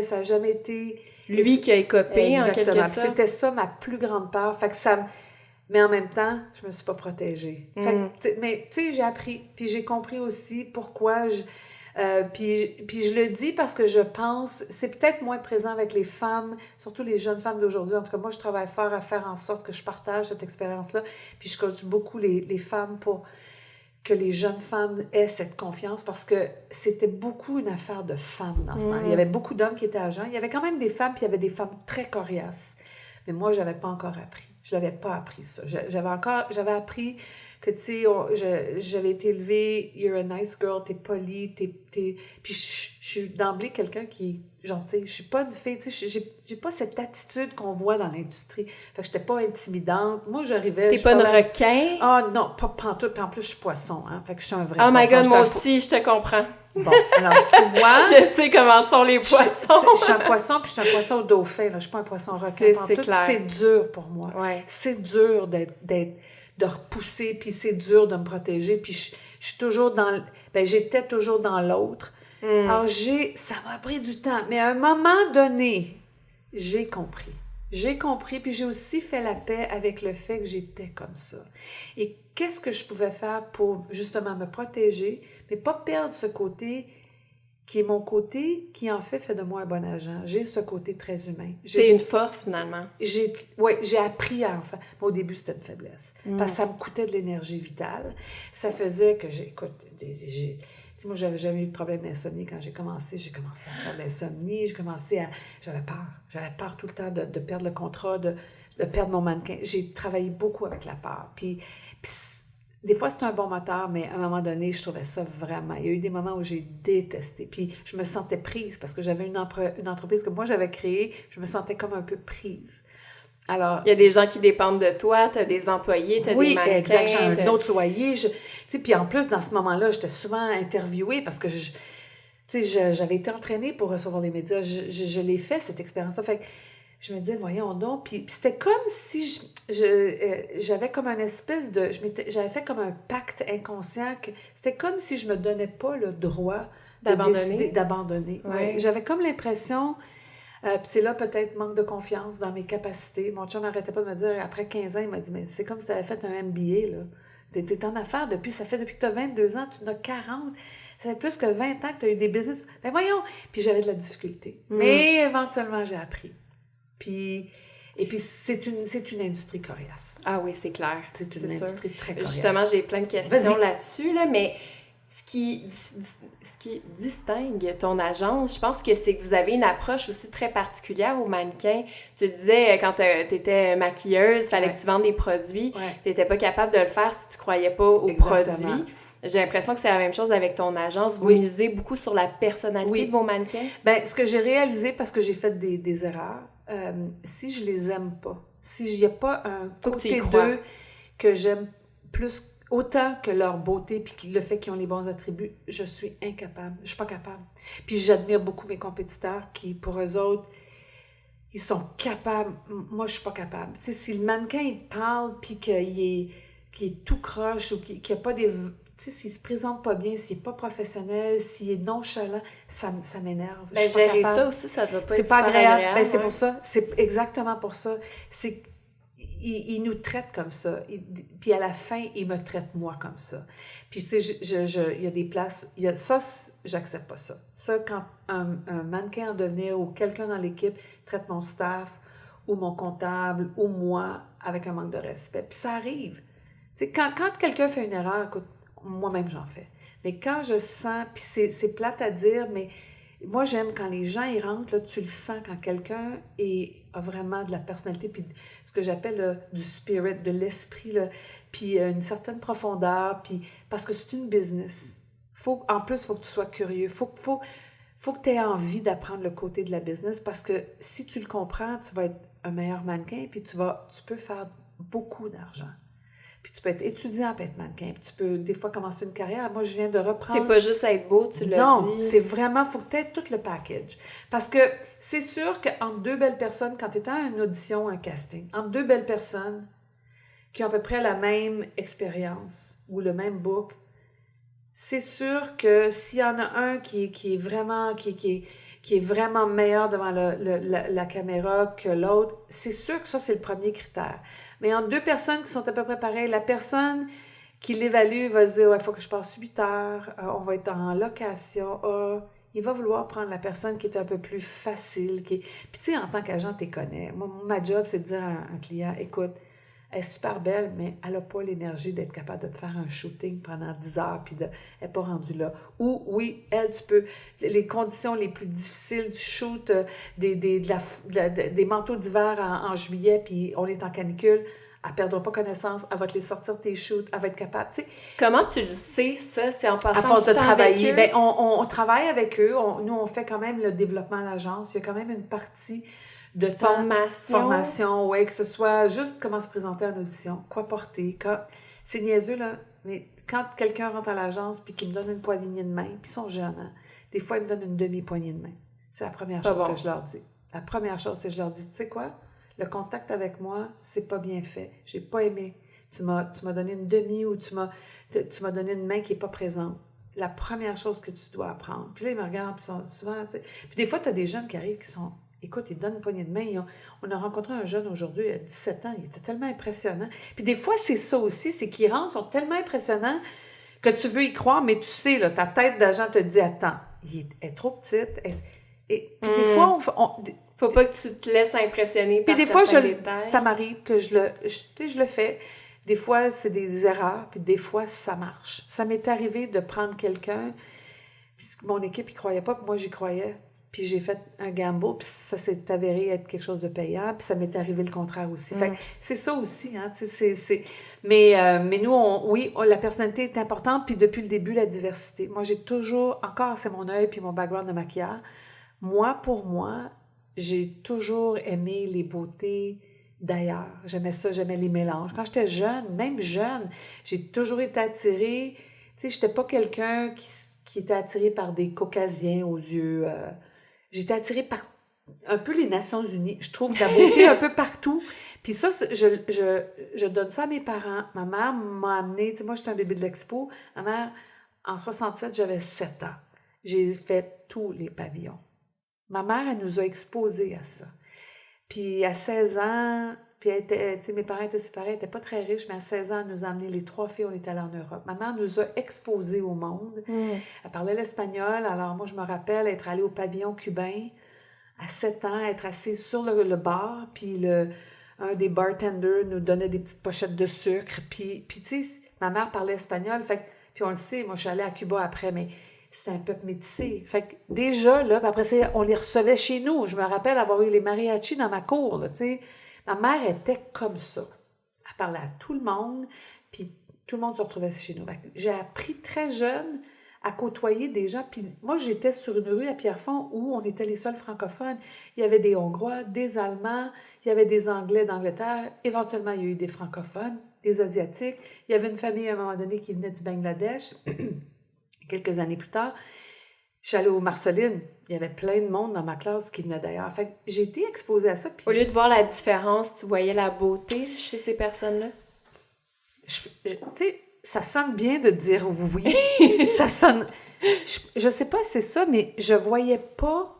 Ça n'a jamais été... Lui qui a écopé, en quelque sorte. C'était ça ma plus grande peur. Fait que ça... Mais en même temps, je me suis pas protégée. Mais tu sais, j'ai appris. Puis j'ai compris aussi pourquoi puis je le dis parce que je pense, c'est peut-être moins présent avec les femmes, surtout les jeunes femmes d'aujourd'hui. En tout cas, moi, je travaille fort à faire en sorte que je partage cette expérience-là. Puis je coach beaucoup les femmes pour que les jeunes femmes aient cette confiance parce que c'était beaucoup une affaire de femmes dans ce temps. Il y avait beaucoup d'hommes qui étaient agents. Il y avait quand même des femmes, puis il y avait des femmes très coriaces. Mais moi, je n'avais pas encore appris. Je l'avais pas appris, ça. J'avais appris que, tu sais, j'avais été élevée, you're a nice girl, t'es polie, Puis je suis d'emblée quelqu'un qui est gentil. Je suis pas une fille, tu sais, j'ai pas cette attitude qu'on voit dans l'industrie. Fait que j'étais pas intimidante. Moi, j'arrivais... T'es pas une requin? Ah non, pas pantoute. Puis en plus, je suis poisson, hein. Fait que je suis un vrai poisson. Oh my God, moi aussi, je te comprends. Bon, alors tu vois... Je sais comment sont les poissons. Je suis un poisson, puis je suis un poisson dauphin. Là. Je suis pas un poisson requin. C'est clair. C'est dur pour moi. Ouais. C'est dur de repousser, puis c'est dur de me protéger. Puis je suis toujours dans... j'étais toujours dans l'autre. Alors, ça m'a pris du temps. Mais à un moment donné, j'ai compris. J'ai compris, puis j'ai aussi fait la paix avec le fait que j'étais comme ça. Et qu'est-ce que je pouvais faire pour, justement, me protéger, mais pas perdre ce côté qui est mon côté, qui en fait de moi un bon agent. J'ai ce côté très humain. C'est une force, finalement. J'ai appris à en faire. Au début, c'était une faiblesse, parce que ça me coûtait de l'énergie vitale. Ça faisait que moi, j'avais jamais eu de problème d'insomnie quand j'ai commencé. J'ai commencé à faire de l'insomnie. J'avais peur. J'avais peur tout le temps de perdre le contrat. de perdre mon mannequin. J'ai travaillé beaucoup avec la peur. Puis des fois, c'est un bon moteur, mais à un moment donné, je trouvais ça vraiment... Il y a eu des moments où j'ai détesté. Puis je me sentais prise parce que j'avais une entreprise que moi, j'avais créée. Je me sentais comme un peu prise. Alors, il y a des gens qui dépendent de toi, tu as des employés, tu as des mannequins. Oui, exact, j'ai un autre loyer. Puis en plus, dans ce moment-là, j'étais souvent interviewée parce que j'avais été entraînée pour recevoir des médias. Je l'ai fait, cette expérience-là. Fait que je me disais, voyons donc. Puis c'était comme si j'avais comme une espèce de... J'avais fait comme un pacte inconscient. C'était comme si je me donnais pas le droit d'abandonner. Ouais. Ouais. J'avais comme l'impression... puis c'est là peut-être manque de confiance dans mes capacités. Mon chum n'arrêtait pas de me dire, après 15 ans, il m'a dit, mais c'est comme si tu avais fait un MBA, là. T'es en affaires depuis que tu as 22 ans, tu en as 40. Ça fait plus que 20 ans que tu as eu des business. Ben voyons! Puis j'avais de la difficulté. Mais éventuellement, j'ai appris. Et puis c'est une industrie coriace. Ah oui, c'est clair. C'est une industrie très coriace. Justement, j'ai plein de questions là-dessus, là, mais ce qui distingue ton agence, je pense que c'est que vous avez une approche aussi très particulière aux mannequins. Tu le disais, quand tu étais maquilleuse, il fallait que tu vendes des produits. Tu n'étais pas capable de le faire si tu ne croyais pas aux produits. J'ai l'impression que c'est la même chose avec ton agence. Vous misez beaucoup sur la personnalité de vos mannequins. Bien, ce que j'ai réalisé, parce que j'ai fait des erreurs, si je les aime pas, si il n'y a pas un côté d'eux que j'aime plus autant que leur beauté puis le fait qu'ils ont les bons attributs, je suis incapable. Je suis pas capable. Puis j'admire beaucoup mes compétiteurs qui, pour eux autres, ils sont capables. Moi, je suis pas capable. Tu sais, si le mannequin, il parle puis qu'il est tout croche ou qu'il n'y a pas des... Tu sais, s'il se présente pas bien, s'il n'est pas professionnel, s'il est nonchalant, ça m'énerve. Ben, gérer ça aussi, ça doit pas être super agréable. Ben, ouais. C'est pour ça. C'est exactement pour ça. C'est il nous traite comme ça. Puis à la fin, il me traite moi comme ça. Puis tu sais, il y a des places... ça, j'accepte pas ça. Ça, quand un mannequin en devenir ou quelqu'un dans l'équipe traite mon staff ou mon comptable ou moi avec un manque de respect. Puis ça arrive. Tu sais, quand quelqu'un fait une erreur, écoute, moi-même, j'en fais. Mais quand je sens, puis c'est plate à dire, mais moi, j'aime quand les gens, ils rentrent, là, tu le sens quand quelqu'un a vraiment de la personnalité, puis ce que j'appelle du spirit, de l'esprit, là, puis une certaine profondeur, puis parce que c'est une business. En plus, il faut que tu sois curieux. Faut que tu aies envie d'apprendre le côté de la business, parce que si tu le comprends, tu vas être un meilleur mannequin, puis tu peux faire beaucoup d'argent. Puis tu peux être étudiant, puis être mannequin. Puis tu peux, des fois, commencer une carrière. Moi, je viens de reprendre... C'est pas juste être beau, tu l'as dit. Non, c'est vraiment... Il faut que tu aies tout le package. Parce que c'est sûr qu'entre deux belles personnes, quand tu es à une audition, un casting, entre deux belles personnes qui ont à peu près la même expérience ou le même book, c'est sûr que s'il y en a un qui est vraiment meilleur devant la caméra que l'autre, c'est sûr que ça, c'est le premier critère. Mais entre deux personnes qui sont à peu près pareilles, la personne qui l'évalue va se dire « Ouais, il faut que je passe 8 heures, on va être en location. » Il va vouloir prendre la personne qui est un peu plus facile. Puis tu sais, en tant qu'agent, tu les connais. Moi, ma job, c'est de dire à un client « Écoute, elle est super belle, mais elle n'a pas l'énergie d'être capable de te faire un shooting pendant 10 heures, puis elle n'est pas rendue là. » Ou, oui, tu peux... Les conditions les plus difficiles du shoot, des manteaux d'hiver en juillet, puis on est en canicule, elle ne perdra pas connaissance, elle va te les sortir tes shoots, elle va être capable. Tu sais, comment tu le sais, ça? C'est en passant à force de travailler. Avec eux? Bien, on travaille avec eux. Nous, on fait quand même le développement à l'agence. Il y a quand même une partie de formation, oui, que ce soit juste comment se présenter en audition, quoi porter. C'est niaiseux, là, mais quand quelqu'un rentre à l'agence puis qu'il me donne une poignée de main, puis ils sont jeunes, hein, des fois, ils me donnent une demi-poignée de main. C'est la première chose que je leur dis. La première chose, c'est que je leur dis, tu sais quoi? Le contact avec moi, c'est pas bien fait. J'ai pas aimé. Tu m'as donné une demi ou tu m'as donné une main qui est pas présente. La première chose que tu dois apprendre. Puis là, ils me regardent, puis souvent, tu sais. Puis des fois, tu as des jeunes qui arrivent qui sont... Écoute, ils donnent une poignée de main. On a rencontré un jeune aujourd'hui, il a 17 ans, il était tellement impressionnant. Puis des fois, c'est ça aussi, c'est qu'ils rentrent, sont tellement impressionnants que tu veux y croire, mais tu sais, là, ta tête d'agent te dit, attends, elle est trop petite. Et puis des fois, faut pas que tu te laisses impressionner par puis des fois, détails. Ça m'arrive que je le fais. Des fois, c'est des erreurs, puis des fois, ça marche. Ça m'est arrivé de prendre quelqu'un, puis mon équipe y croyait pas, puis moi, j'y croyais. Puis j'ai fait un gamble, puis ça s'est avéré être quelque chose de payant, puis ça m'est arrivé le contraire aussi. Fait que c'est ça aussi, hein, tu sais, Mais nous, la personnalité est importante, puis depuis le début, la diversité. Moi, j'ai toujours, encore, c'est mon œil puis mon background de maquillage. Pour moi, j'ai toujours aimé les beautés d'ailleurs. J'aimais ça, j'aimais les mélanges. Quand j'étais jeune, même jeune, j'ai toujours été attirée. Tu sais, j'étais pas quelqu'un qui était attiré par des Caucasiens aux yeux. J'étais attirée par un peu les Nations Unies. Je trouve de la beauté un peu partout. Puis ça, je donne ça à mes parents. Ma mère m'a amenée, tu sais, moi, j'étais un bébé de l'Expo. Ma mère, en 67, j'avais 7 ans. J'ai fait tous les pavillons. Ma mère, elle nous a exposés à ça. Puis à 16 ans, puis elle était, tu sais, mes parents étaient séparés, elle n'était pas très riche, mais à 16 ans, elle nous a amenés, les 3 filles, on est allés en Europe. Ma mère nous a exposés au monde. Elle parlait l'espagnol, alors moi, je me rappelle être allée au pavillon cubain à 7 ans, être assise sur le bar, puis un des bartenders nous donnait des petites pochettes de sucre, puis tu sais, ma mère parlait espagnol, fait, puis on le sait, moi, je suis allée à Cuba après, mais c'est un peuple métissé. Fait que déjà, là, puis après ça, on les recevait chez nous. Je me rappelle avoir eu les mariachis dans ma cour, là, tu sais. Ma mère était comme ça. Elle parlait à tout le monde, puis tout le monde se retrouvait chez nous. Fait que j'ai appris très jeune à côtoyer des gens. Puis moi, j'étais sur une rue à Pierrefonds où on était les seuls francophones. Il y avait des Hongrois, des Allemands, il y avait des Anglais d'Angleterre. Éventuellement, il y a eu des francophones, des Asiatiques. Il y avait une famille, à un moment donné, qui venait du Bangladesh. Quelques années plus tard, je suis allée aux Marcelines. Il y avait plein de monde dans ma classe qui venait d'ailleurs. Fait que j'ai été exposée à ça. Puis Au lieu de voir la différence, tu voyais la beauté chez ces personnes-là? tu sais, ça sonne bien de dire oui. Ça sonne... Je sais pas si c'est ça, mais je voyais pas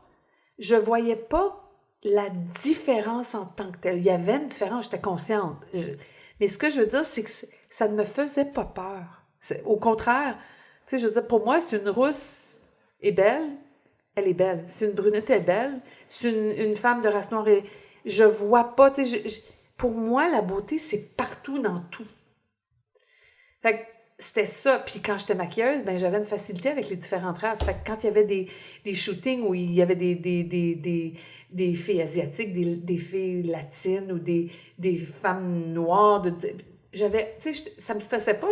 la différence en tant que telle. Il y avait une différence, j'étais consciente. Mais ce que je veux dire, c'est que ça ne me faisait pas peur. Au contraire, tu sais, je veux dire, pour moi, si une rousse est belle, elle est belle. Si une brunette est belle, si une femme de race noire est... Je vois pas, tu sais, pour moi, la beauté, c'est partout dans tout. Fait que c'était ça. Puis quand j'étais maquilleuse, ben j'avais une facilité avec les différentes races. Fait que quand il y avait des shootings où il y avait des filles asiatiques, des filles latines ou des femmes noires, j'avais, tu sais, ça me stressait pas.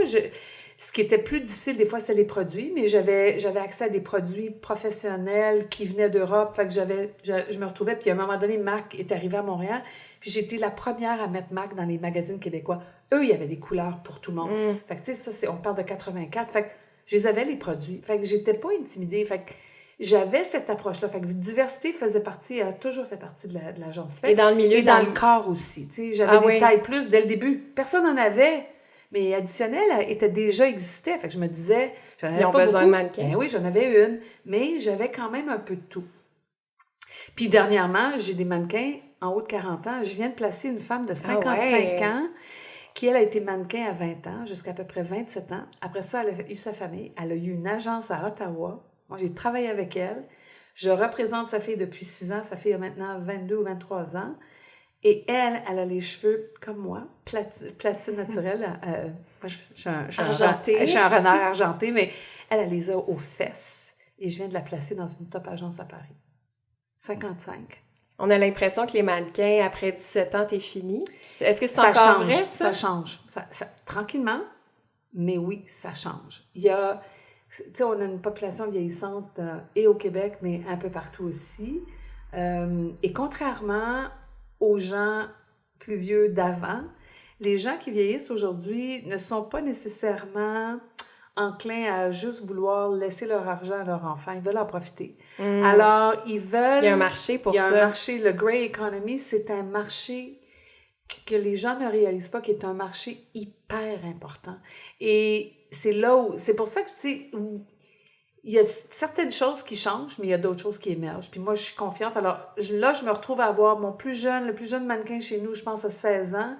Ce qui était plus difficile, des fois, c'est les produits, mais j'avais accès à des produits professionnels qui venaient d'Europe. Fait que je me retrouvais, puis à un moment donné, MAC est arrivé à Montréal, puis j'ai été la première à mettre MAC dans les magazines québécois. Eux, il y avait des couleurs pour tout le monde. Fait que, tu sais, ça, on parle de 84. Fait que je les avais, les produits. Fait que j'étais pas intimidée. Fait que j'avais cette approche-là. Fait que diversité a toujours fait partie de l'agence Specs. Et dans le milieu... Et dans le corps aussi. Tu sais, j'avais des tailles plus dès le début. Personne n'en avait. Mais additionnel était déjà existait. Fait que je me disais, j'en avais pas besoin de mannequins. Ben oui, j'en avais une. Mais j'avais quand même un peu de tout. Puis dernièrement, j'ai des mannequins en haut de 40 ans. Je viens de placer une femme de 55 ans qui, elle, a été mannequin à 20 ans, jusqu'à peu près 27 ans. Après ça, elle a eu sa famille. Elle a eu une agence à Ottawa. Moi, j'ai travaillé avec elle. Je représente sa fille depuis 6 ans. Sa fille a maintenant 22 ou 23 ans. Et elle a les cheveux comme moi, platine naturelle. Moi, je suis un renard argenté, mais elle les a aux fesses. Et je viens de la placer dans une top agence à Paris. 55. On a l'impression que les mannequins, après 17 ans, t'es fini. Est-ce que c'est ça encore change, vrai, ça? Ça change. Tranquillement, mais oui, ça change. Il y a... Tu sais, on a une population vieillissante et au Québec, mais un peu partout aussi. Et contrairement aux gens plus vieux d'avant, les gens qui vieillissent aujourd'hui ne sont pas nécessairement enclins à juste vouloir laisser leur argent à leur enfant. Ils veulent en profiter. Alors, ils veulent... Il y a un marché pour ça. Il y a un marché. Le Grey Economy, c'est un marché que les gens ne réalisent pas, qui est un marché hyper important. Et c'est là où... C'est pour ça que, tu sais, il y a certaines choses qui changent, mais il y a d'autres choses qui émergent. Puis moi, je suis confiante. Alors là, je me retrouve à avoir le plus jeune mannequin chez nous, je pense, à 16 ans.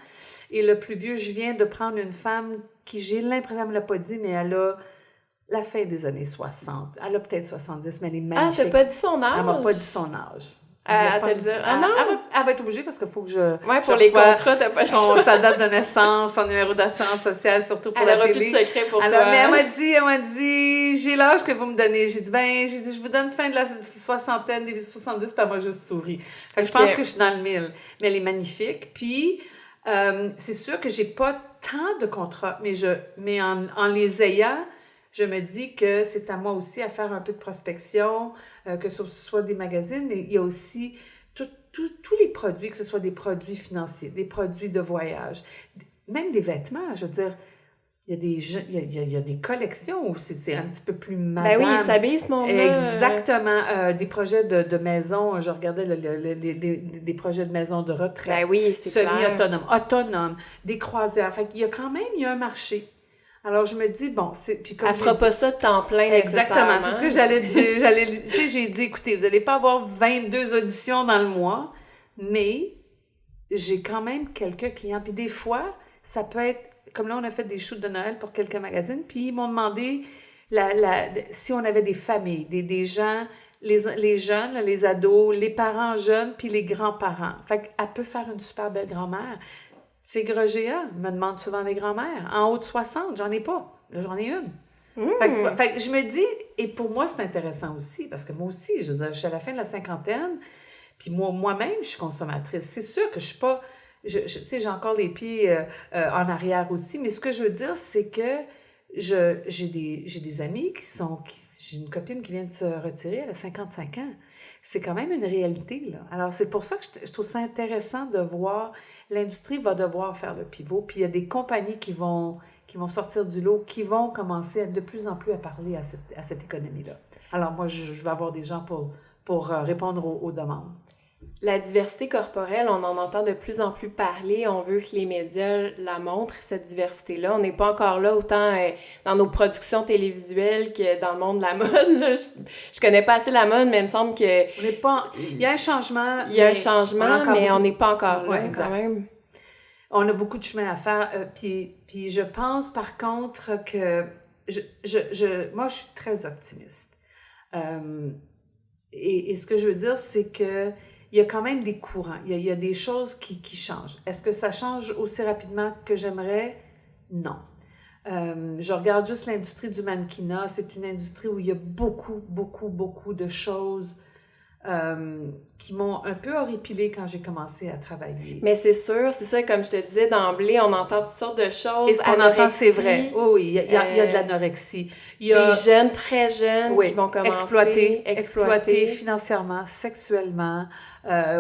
Et le plus vieux, je viens de prendre une femme qui, j'ai l'impression, elle ne me l'a pas dit, mais elle a la fin des années 60. Elle a peut-être 70, mais elle est magnifique. Ah, t'as pas dit son âge? Elle m'a pas dit son âge. À te le dire. Ah non! Elle va être obligée parce qu'il faut que je... Ouais, pour les contrats, t'as pas le choix. Sa date de naissance, son numéro d'assurance sociale, surtout pour la télé. Elle aura plus de secret pour Alors, toi. mais elle m'a dit, j'ai l'âge que vous me donnez. J'ai dit, je vous donne fin de la soixantaine, début 70, puis elle m'a juste souri. Fait que je pense que je suis dans le mille. Mais elle est magnifique. Puis, c'est sûr que j'ai pas tant de contrats, mais en les ayant, je me dis que c'est à moi aussi à faire un peu de prospection, que ce soit des magazines, mais il y a aussi tous les produits, que ce soit des produits financiers, des produits de voyage, même des vêtements. Je veux dire, il y a des collections où c'est un petit peu plus madame. Ben oui, ils s'habillent ce monde-là. Exactement. Des projets de maison, je regardais des projets de maison de retraite. Ben oui, c'est semi-autonome, autonome, des croisières. Fait qu'il y a un marché. Alors, je me dis, bon, c'est... Puis comme elle fera pas ça de temps plein, exactement, c'est ce que j'allais dire. Tu sais, j'ai dit, écoutez, vous n'allez pas avoir 22 auditions dans le mois, mais j'ai quand même quelques clients. Puis des fois, ça peut être... Comme là, on a fait des shoots de Noël pour quelques magazines, puis ils m'ont demandé si on avait des familles, des gens, les jeunes, là, les ados, les parents jeunes, puis les grands-parents. Fait qu'elle peut faire une super belle grand-mère. Ces Grogéa me demandent souvent des grands-mères. En haut de 60, j'en ai pas. Là, j'en ai une. Fait que je me dis, et pour moi, c'est intéressant aussi, parce que moi aussi, je veux dire, je suis à la fin de la cinquantaine, puis moi-même, je suis consommatrice. C'est sûr que je suis pas... Tu sais, j'ai encore les pieds en arrière aussi, mais ce que je veux dire, c'est que j'ai des amis j'ai une copine qui vient de se retirer, elle a 55 ans. C'est quand même une réalité, là. Alors, c'est pour ça que je trouve ça intéressant de voir l'industrie va devoir faire le pivot, puis il y a des compagnies qui vont sortir du lot, qui vont commencer de plus en plus à parler à cette économie-là. Alors, moi, je vais avoir des gens pour répondre aux demandes. La diversité corporelle, on en entend de plus en plus parler. On veut que les médias la montrent, cette diversité-là. On n'est pas encore là autant dans nos productions télévisuelles que dans le monde de la mode. Là. Je connais pas assez la mode, mais il me semble que... On n'est pas... Il y a un changement. Il y a un changement, mais on n'est pas encore là, ouais, quand même. On a beaucoup de chemin à faire. Puis je pense, par contre, que... moi, je suis très optimiste. Et ce que je veux dire, c'est que il y a quand même des courants. Il y a des choses qui changent. Est-ce que ça change aussi rapidement que j'aimerais? Non. Je regarde juste l'industrie du mannequinat. C'est une industrie où il y a beaucoup, beaucoup, beaucoup de choses qui m'ont un peu horripilée quand j'ai commencé à travailler. Mais c'est sûr, c'est ça, comme je te disais d'emblée, on entend toutes sortes de choses. Et ce qu'on entend, c'est vrai. Oui, il y a de l'anorexie. Il y a des jeunes, très jeunes, qui vont commencer exploiter financièrement, sexuellement.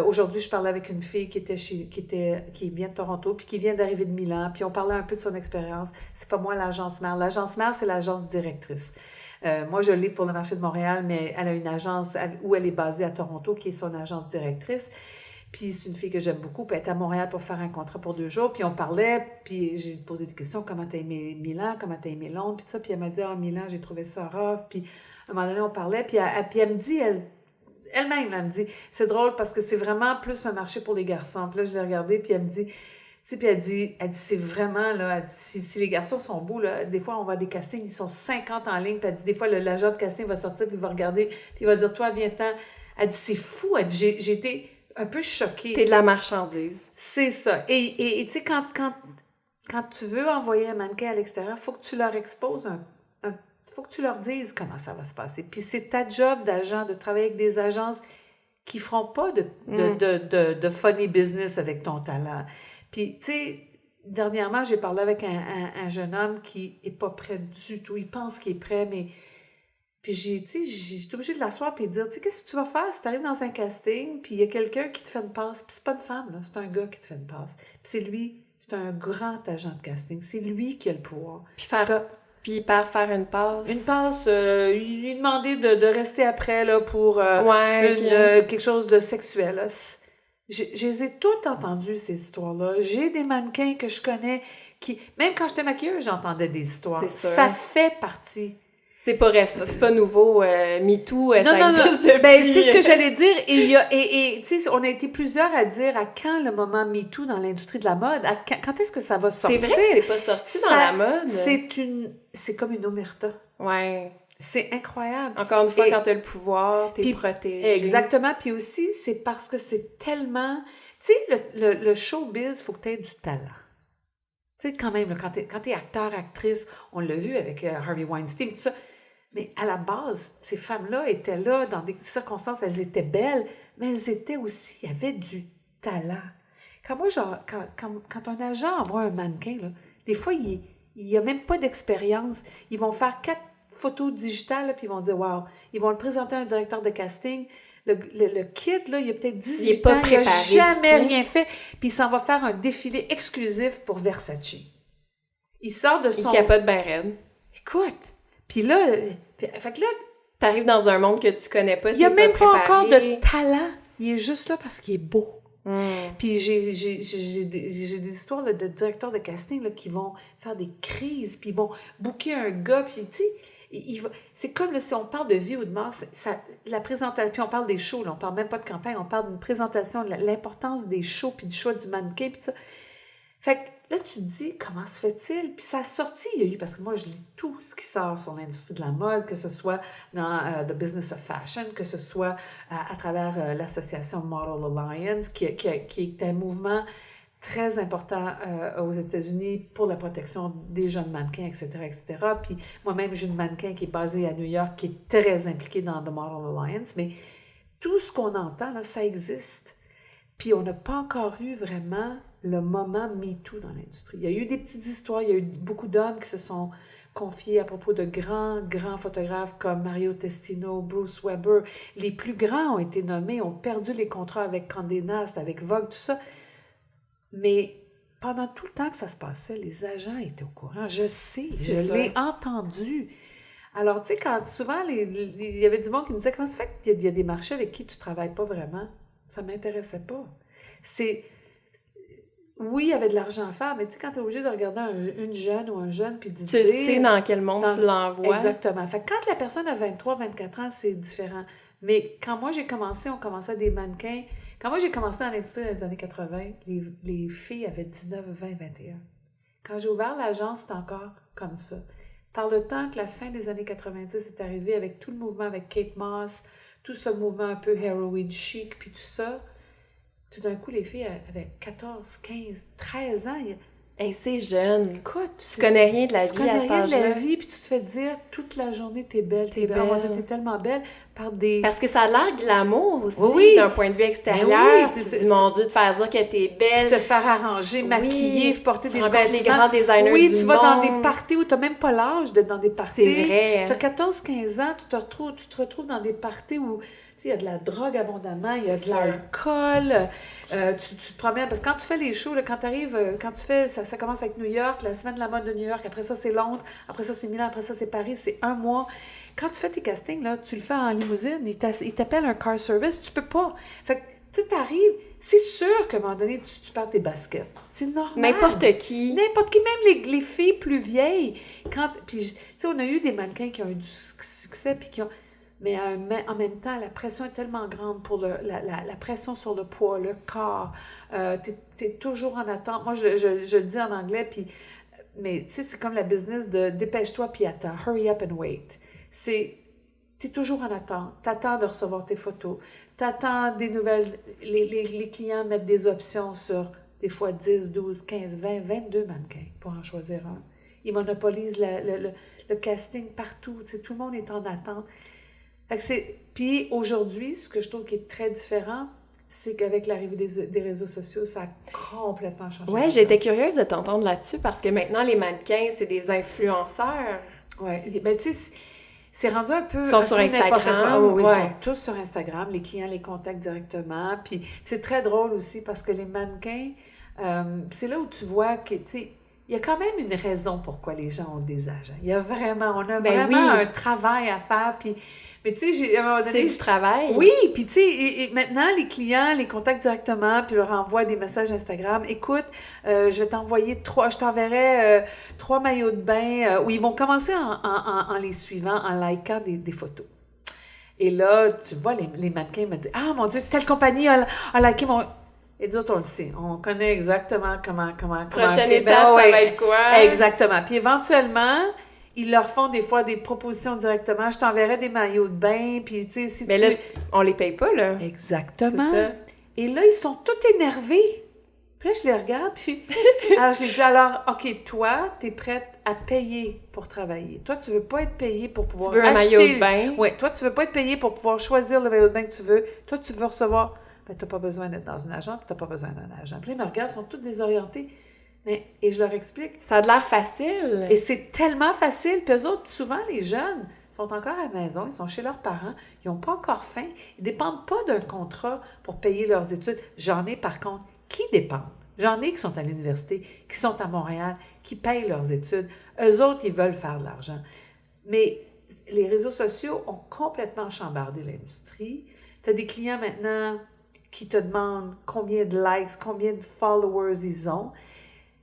Aujourd'hui, je parlais avec une fille qui vient de Toronto, puis qui vient d'arriver de Milan, puis on parlait un peu de son expérience. C'est pas moi l'agence mère. L'agence mère, c'est l'agence directrice. Moi, je l'ai pour le marché de Montréal, mais elle a une agence où elle est basée à Toronto, qui est son agence directrice. Puis c'est une fille que j'aime beaucoup. Puis elle est à Montréal pour faire un contrat pour 2 jours. Puis on parlait, puis j'ai posé des questions. Comment t'as aimé Milan? Comment t'as aimé Londres? Puis ça, puis elle m'a dit, Milan, j'ai trouvé ça rough. Puis à un moment donné, on parlait. Puis elle me dit, elle-même, elle me dit, c'est drôle parce que c'est vraiment plus un marché pour les garçons. Puis là, je l'ai regardé, puis elle me dit... Puis elle dit, c'est vraiment, là, elle dit, si les garçons sont beaux, là, des fois, on va à des castings, ils sont 50 en ligne, puis elle dit, des fois, l'agent de casting va sortir, puis il va regarder, puis il va dire, toi, viens-t'en. Elle dit, c'est fou. Elle dit, j'ai été un peu choquée. T'es de la marchandise. C'est ça. Et tu sais, quand tu veux envoyer un mannequin à l'extérieur, il faut que tu leur exposes faut que tu leur dises comment ça va se passer. Puis c'est ta job d'agent, de travailler avec des agences qui feront pas de funny business avec ton talent. Puis, tu sais, dernièrement, j'ai parlé avec un jeune homme qui est pas prêt du tout. Il pense qu'il est prêt, mais... Puis j'étais obligée de l'asseoir et de dire, tu sais, qu'est-ce que tu vas faire si tu arrives dans un casting, puis il y a quelqu'un qui te fait une passe, puis c'est pas une femme, là, c'est un gars qui te fait une passe. Puis c'est lui, c'est un grand agent de casting. C'est lui qui a le pouvoir. Puis faire une passe. Une passe, il lui demandait de rester après, là, pour quelque chose de sexuel, là. Je les ai toutes entendues, ces histoires-là. J'ai des mannequins que je connais qui... Même quand j'étais maquilleuse, j'entendais des histoires. C'est sûr. Ça fait partie. C'est pas nouveau. MeToo, ça existe depuis. Ben, c'est ce que j'allais dire. Et tu sais, on a été plusieurs à dire à quand le moment MeToo dans l'industrie de la mode? Quand est-ce que ça va sortir? C'est vrai que c'est pas sorti dans la mode. C'est comme une omerta. Ouais. C'est incroyable. Encore une fois, quand tu as le pouvoir, tu es protégé. Exactement. Puis aussi, c'est parce que c'est tellement... Tu sais, le showbiz, il faut que tu aies du talent. Tu sais, quand même, là, quand tu es acteur, actrice, on l'a vu avec Harvey Weinstein, tout ça. Mais à la base, ces femmes-là étaient là dans des circonstances, elles étaient belles, mais elles étaient aussi, il y avait du talent. Quand un agent envoie un mannequin, là, des fois, il n'y a même pas d'expérience. Ils vont faire 4 photos digitales, là, puis ils vont dire « wow ». Ils vont le présenter à un directeur de casting. Le kid, là, il a peut-être 18 ans, il n'a jamais rien fait, puis il s'en va faire un défilé exclusif pour Versace. Il sort de son... Il capote bien raide. Écoute, puis là... Fait que là... T'arrives dans un monde que tu connais pas, il n'y a même pas encore de talent. Il est juste là parce qu'il est beau. Puis j'ai des histoires là, de directeurs de casting là, qui vont faire des crises, puis ils vont booker un gars, puis tu sais, c'est comme là, si on parle de vie ou de mort, la présentation, puis on parle des shows, là, on parle même pas de campagne, on parle d'une présentation, de l'importance des shows, puis du choix du mannequin, puis ça. Fait que là, tu te dis, comment se fait-il? Puis ça a sorti, il y a eu, parce que moi, je lis tout ce qui sort sur l'industrie de la mode, que ce soit dans The Business of Fashion, que ce soit à travers l'association Model Alliance, qui est un mouvement très important aux États-Unis pour la protection des jeunes mannequins, etc., etc. Puis moi-même, j'ai une mannequin qui est basée à New York, qui est très impliquée dans The Model Alliance, mais tout ce qu'on entend, là, ça existe. Puis on n'a pas encore eu vraiment le moment MeToo dans l'industrie. Il y a eu des petites histoires, il y a eu beaucoup d'hommes qui se sont confiés à propos de grands photographes comme Mario Testino, Bruce Weber. Les plus grands ont été nommés, ont perdu les contrats avec Condé Nast, avec Vogue, tout ça. Mais pendant tout le temps que ça se passait, les agents étaient au courant. Je sais, je l'ai entendu. Alors, tu sais, quand souvent, il y avait du monde qui me disait « Comment ça fait qu'il y a des marchés avec qui tu ne travailles pas vraiment? » Ça ne m'intéressait pas. Oui, il y avait de l'argent à faire, mais tu sais, quand tu es obligé de regarder une jeune ou un jeune, puis de dire... Tu sais dans quel monde tu l'envoies. Exactement. Fait que quand la personne a 23, 24 ans, c'est différent. Mais quand moi, j'ai commencé, on commençait des mannequins. Quand moi, j'ai commencé dans l'industrie dans les années 80, les filles avaient 19, 20, 21. Quand j'ai ouvert l'agence, c'était encore comme ça. Par le temps que la fin des années 90 est arrivée, avec tout le mouvement avec Kate Moss, tout ce mouvement un peu heroin chic, puis tout ça, tout d'un coup, les filles avaient 14, 15, 13 ans. Hey, c'est jeune. Écoute, tu connais rien de la vie à cet âge-là. Tu connais rien de la vie, puis tu te fais dire toute la journée, t'es belle, t'es belle. Oh mon Dieu, t'es tellement belle. Parce que ça a l'air glamour aussi, d'un point de vue extérieur. Tu te dis, mon Dieu, de faire dire que t'es belle. Te faire arranger, maquiller, porter des vêtements. Les grands designers du monde. Oui, tu vas dans des parties où t'as même pas l'âge d'être dans des parties. C'est vrai. T'as 14, 15 ans, tu te retrouves dans des parties où... Il y a de la drogue abondamment, il y a de l'alcool, tu te promènes, parce que quand tu fais les shows, là, quand tu arrives, quand tu fais, ça commence avec New York, la semaine de la mode de New York, après ça c'est Londres, après ça c'est Milan, après ça c'est Paris, c'est un mois. Quand tu fais tes castings, là, tu le fais en limousine, il t'appelle un car service, tu peux pas. Fait que tu arrives, c'est sûr qu'à un moment donné, tu perds tes baskets. C'est normal. N'importe qui, même les filles plus vieilles. Puis, tu sais, on a eu des mannequins qui ont eu du succès, puis qui ont... Mais en même temps, la pression est tellement grande pour la pression sur le poids, le corps. T'es toujours en attente. Moi, je le dis en anglais, mais tu sais, c'est comme la business de dépêche-toi puis attends. Hurry up and wait. T'es toujours en attente. T'attends de recevoir tes photos. T'attends des nouvelles. Les clients mettent des options sur des fois 10, 12, 15, 20, 22 mannequins pour en choisir un. Ils monopolisent le casting partout. Tu sais, tout le monde est en attente. Puis aujourd'hui, ce que je trouve qui est très différent, c'est qu'avec l'arrivée des réseaux sociaux, ça a complètement changé. Oui, j'étais curieuse de t'entendre là-dessus parce que maintenant, les mannequins, c'est des influenceurs. Oui, ben tu sais, c'est rendu un peu... Ils sont sur Instagram. Oui, ils sont tous sur Instagram. Les clients les contactent directement. Puis c'est très drôle aussi parce que les mannequins, c'est là où tu vois que, tu sais, il y a quand même une raison pourquoi les gens ont des agents. On a vraiment un travail à faire. Mais tu sais, à un moment donné... C'est du travail. Oui, puis tu sais, et maintenant, les clients les contactent directement, puis leur envoient des messages Instagram. Écoute, je t'enverrai 3 maillots de bain, où ils vont commencer en les suivant, en likant des photos. Et là, tu vois, les mannequins me disent « Ah, mon Dieu, telle compagnie a liké mon... » Et nous autres, on le sait. On connaît exactement comment prochaine étape, ça va être quoi? Exactement. Puis éventuellement, ils leur font des fois des propositions directement. Je t'enverrai des maillots de bain, puis tu sais, si Mais là, on les paye pas, là. Exactement. C'est ça. Et là, ils sont tous énervés. Puis là, je les regarde, puis... Alors, je les dis, alors, OK, toi, t'es prête à payer pour travailler. Toi, tu veux pas être payé pour pouvoir Tu veux un maillot de bain? Oui, toi, tu veux pas être payé pour pouvoir choisir le maillot de bain que tu veux. Toi, tu veux recevoir... Ben, t'as pas besoin d'être dans une agent, puis t'as pas besoin d'un agent. Puis là, ils me regardent, ils sont tous désorientés. Et je leur explique. Ça a l'air facile. Et c'est tellement facile. Puis eux autres, souvent, les jeunes sont encore à la maison, ils sont chez leurs parents, ils n'ont pas encore faim, ils ne dépendent pas d'un contrat pour payer leurs études. J'en ai, par contre, qui dépendent. J'en ai qui sont à l'université, qui sont à Montréal, qui payent leurs études. Eux autres, ils veulent faire de l'argent. Mais les réseaux sociaux ont complètement chambardé l'industrie. Tu as des clients maintenant qui te demandent combien de likes, combien de followers ils ont.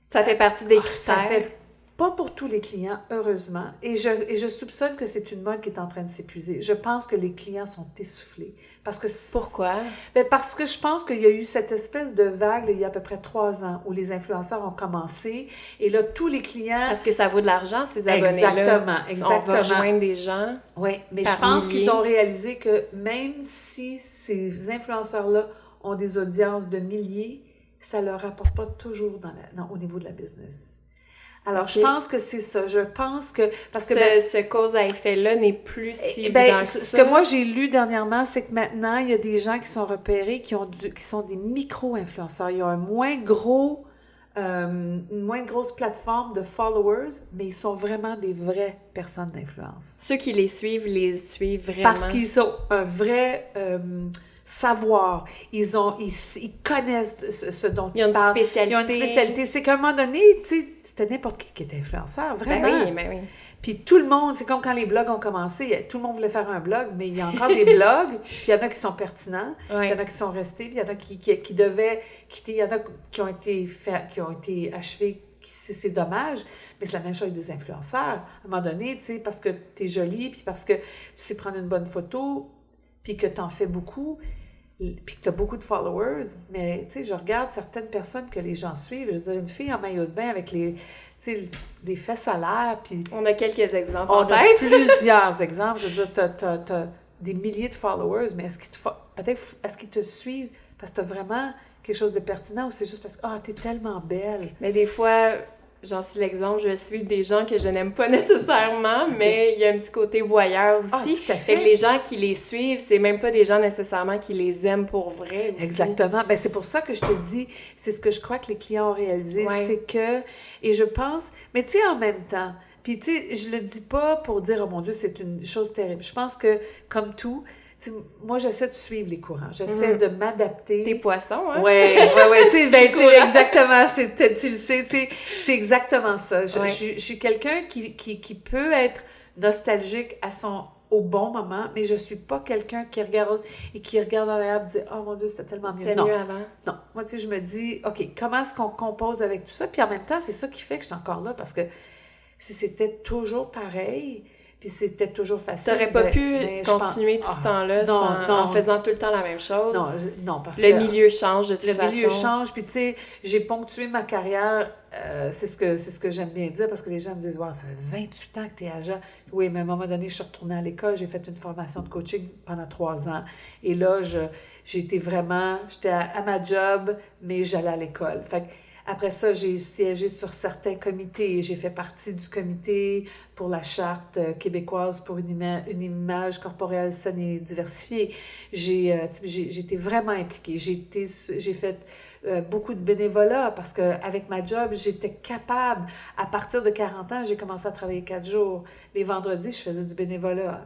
Ça fait partie des critères. Ça fait pas pour tous les clients, heureusement. Et je soupçonne que c'est une mode qui est en train de s'épuiser. Je pense que les clients sont essoufflés. Parce que Pourquoi? Parce que je pense qu'il y a eu cette espèce de vague, il y a à peu près 3 ans, où les influenceurs ont commencé. Et là, tous les clients... Parce que ça vaut de l'argent, ces abonnés-là. Exactement. On va rejoindre des gens. Oui, mais je pense qu'ils ont réalisé que même si ces influenceurs-là ont des audiences de milliers, ça leur rapporte pas toujours au niveau de la business. Alors, je pense que c'est ça. Je pense que... Parce que ce cause à effet-là n'est plus si évident que ça. Ce que moi, j'ai lu dernièrement, c'est que maintenant, il y a des gens qui sont repérés, qui sont des micro-influenceurs. Ils ont une moins grosse plateforme de followers, mais ils sont vraiment des vraies personnes d'influence. Ceux qui les suivent vraiment. Parce qu'ils ont un vrai... savoir. Ils connaissent ce dont ils parlent. Ils ont une spécialité. C'est qu'à un moment donné, tu sais, c'était n'importe qui était influenceur, vraiment. Ben oui. Puis tout le monde, c'est comme quand les blogs ont commencé, tout le monde voulait faire un blog, mais il y a encore des blogs, puis il y en a qui sont pertinents, il y en a qui sont restés, puis il y en a qui devaient quitter, il y en a qui ont été achevés. C'est dommage, mais c'est la même chose avec des influenceurs. À un moment donné, tu sais, parce que tu es jolie, puis parce que tu sais prendre une bonne photo, puis que tu en fais beaucoup, puis que tu as beaucoup de followers, mais tu sais, je regarde certaines personnes que les gens suivent, je veux dire, une fille en maillot de bain avec les fesses à l'air, puis... On a quelques exemples en tête. On a plusieurs exemples, je veux dire, t'as des milliers de followers, mais est-ce qu'ils te suivent parce que tu as vraiment quelque chose de pertinent ou c'est juste parce que, t'es tellement belle? Mais des fois... J'en suis l'exemple, je suis des gens que je n'aime pas nécessairement, mais il y a un petit côté voyeur aussi. Tout à fait. Fait que les gens qui les suivent, c'est même pas des gens nécessairement qui les aiment pour vrai aussi. Exactement. Ben c'est pour ça que je te dis, c'est ce que je crois que les clients ont réalisé, c'est que, et je pense, mais tu sais, en même temps, puis tu sais, je le dis pas pour dire, oh mon Dieu, c'est une chose terrible. Je pense que, comme tout, moi, j'essaie de suivre les courants. J'essaie de m'adapter. T'es poisson, hein? Oui. Tu sais, exactement. Tu le sais, c'est exactement ça. Je suis quelqu'un qui peut être nostalgique au bon moment, mais je suis pas quelqu'un qui regarde en arrière et dit « Oh mon Dieu, c'était tellement mieux. » C'était mieux avant. Non. Moi, tu sais, je me dis « OK, comment est-ce qu'on compose avec tout ça? » Puis en même temps, c'est ça qui fait que je suis encore là, parce que si c'était toujours pareil... Puis c'était toujours facile. T'aurais pas pu continuer tout ce temps-là en faisant tout le temps la même chose. Non, parce que... Le milieu change de toute façon. Le milieu change, puis tu sais, j'ai ponctué ma carrière, c'est ce que j'aime bien dire, parce que les gens me disent « Wow, ça fait 28 ans que t'es agent. » Oui, mais à un moment donné, je suis retournée à l'école, j'ai fait une formation de coaching pendant 3 ans. Et là, j'étais à ma job, mais j'allais à l'école. Fait que après ça, j'ai siégé sur certains comités. J'ai fait partie du comité pour la Charte québécoise pour une image corporelle saine et diversifiée. J'ai été vraiment impliquée. J'ai fait beaucoup de bénévolat parce qu'avec ma job, j'étais capable. À partir de 40 ans, j'ai commencé à travailler 4 jours. Les vendredis, je faisais du bénévolat.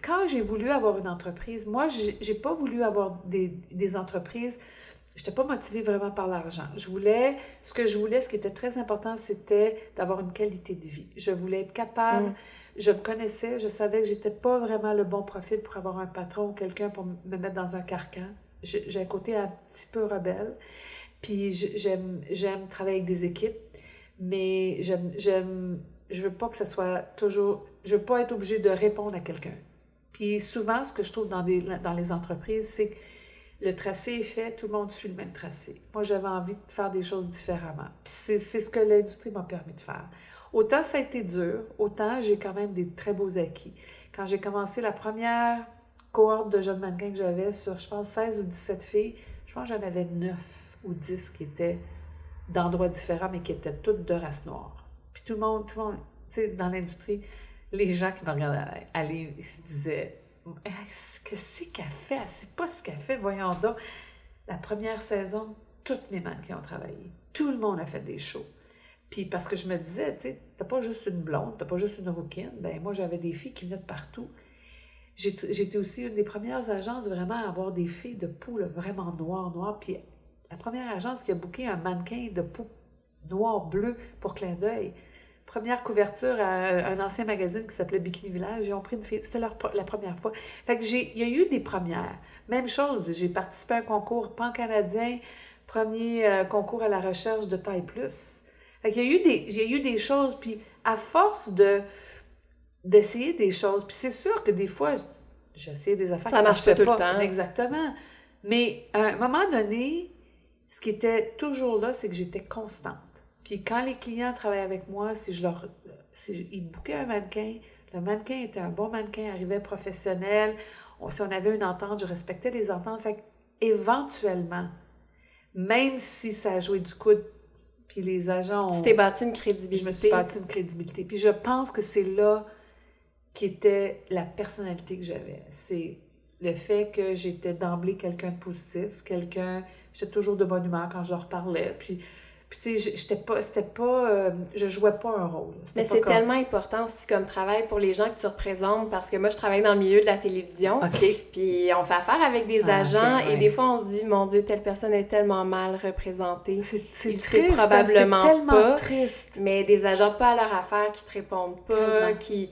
Quand j'ai voulu avoir une entreprise, moi, j'ai pas voulu avoir des entreprises. Je n'étais pas motivée vraiment par l'argent. Ce qui était très important, c'était d'avoir une qualité de vie. Je voulais être capable, je me connaissais, je savais que j'étais pas vraiment le bon profil pour avoir un patron ou quelqu'un pour me mettre dans un carcan. J'ai un côté un petit peu rebelle, puis j'aime travailler avec des équipes, mais je veux pas que ça soit toujours... Je veux pas être obligée de répondre à quelqu'un. Puis souvent, ce que je trouve dans les entreprises, c'est que le tracé est fait, tout le monde suit le même tracé. Moi, j'avais envie de faire des choses différemment. Puis c'est ce que l'industrie m'a permis de faire. Autant ça a été dur, autant j'ai quand même des très beaux acquis. Quand j'ai commencé la première cohorte de jeunes mannequins que j'avais sur, je pense, 16 ou 17 filles, je pense que j'en avais 9 ou 10 qui étaient d'endroits différents, mais qui étaient toutes de race noire. Puis tout le monde, tu sais, dans l'industrie, les gens qui me regardaient aller, ils se disaient « Qu'est-ce qu'elle fait? Elle ne sait pas ce qu'elle fait, voyons donc. » La première saison, toutes mes mannequins ont travaillé. Tout le monde a fait des shows. Puis parce que je me disais, tu sais, t'as pas juste une blonde, t'as pas juste une rouquine. Ben moi, j'avais des filles qui venaient de partout. J'étais aussi une des premières agences vraiment à avoir des filles de peau là, vraiment noire. Puis la première agence qui a booké un mannequin de peau noir-bleu pour Clin d'œil. Première couverture à un ancien magazine qui s'appelait Bikini Village. Ils ont pris une fille. C'était la première fois. Fait que il y a eu des premières. Même chose, j'ai participé à un concours pan-canadien, premier concours à la recherche de taille plus. Fait qu'il y a eu des choses, puis à force d'essayer des choses, puis c'est sûr que des fois, j'ai essayé des affaires ça marche pas tout le temps. Exactement. Mais à un moment donné, ce qui était toujours là, c'est que j'étais constante. Puis quand les clients travaillaient avec moi, si ils bookaient un mannequin, le mannequin était un bon mannequin, arrivait professionnel, si on avait une entente, je respectais les ententes. Fait qu'éventuellement, même si ça a joué du coude, puis les agents ont... Tu t'es bâti une crédibilité. Je me suis bâti une crédibilité. Puis je pense que c'est là qui était la personnalité que j'avais. C'est le fait que j'étais d'emblée quelqu'un de positif, j'étais toujours de bonne humeur quand je leur parlais, puis tu sais, je jouais pas un rôle. Mais c'est tellement important aussi comme travail pour les gens que tu représentes, parce que moi, je travaille dans le milieu de la télévision. OK. Puis on fait affaire avec des agents, okay, ouais. Et des fois, on se dit, mon Dieu, telle personne est tellement mal représentée. C'est triste, probablement c'est tellement pas. Triste. Mais des agents pas à leur affaire, qui te répondent pas, qui...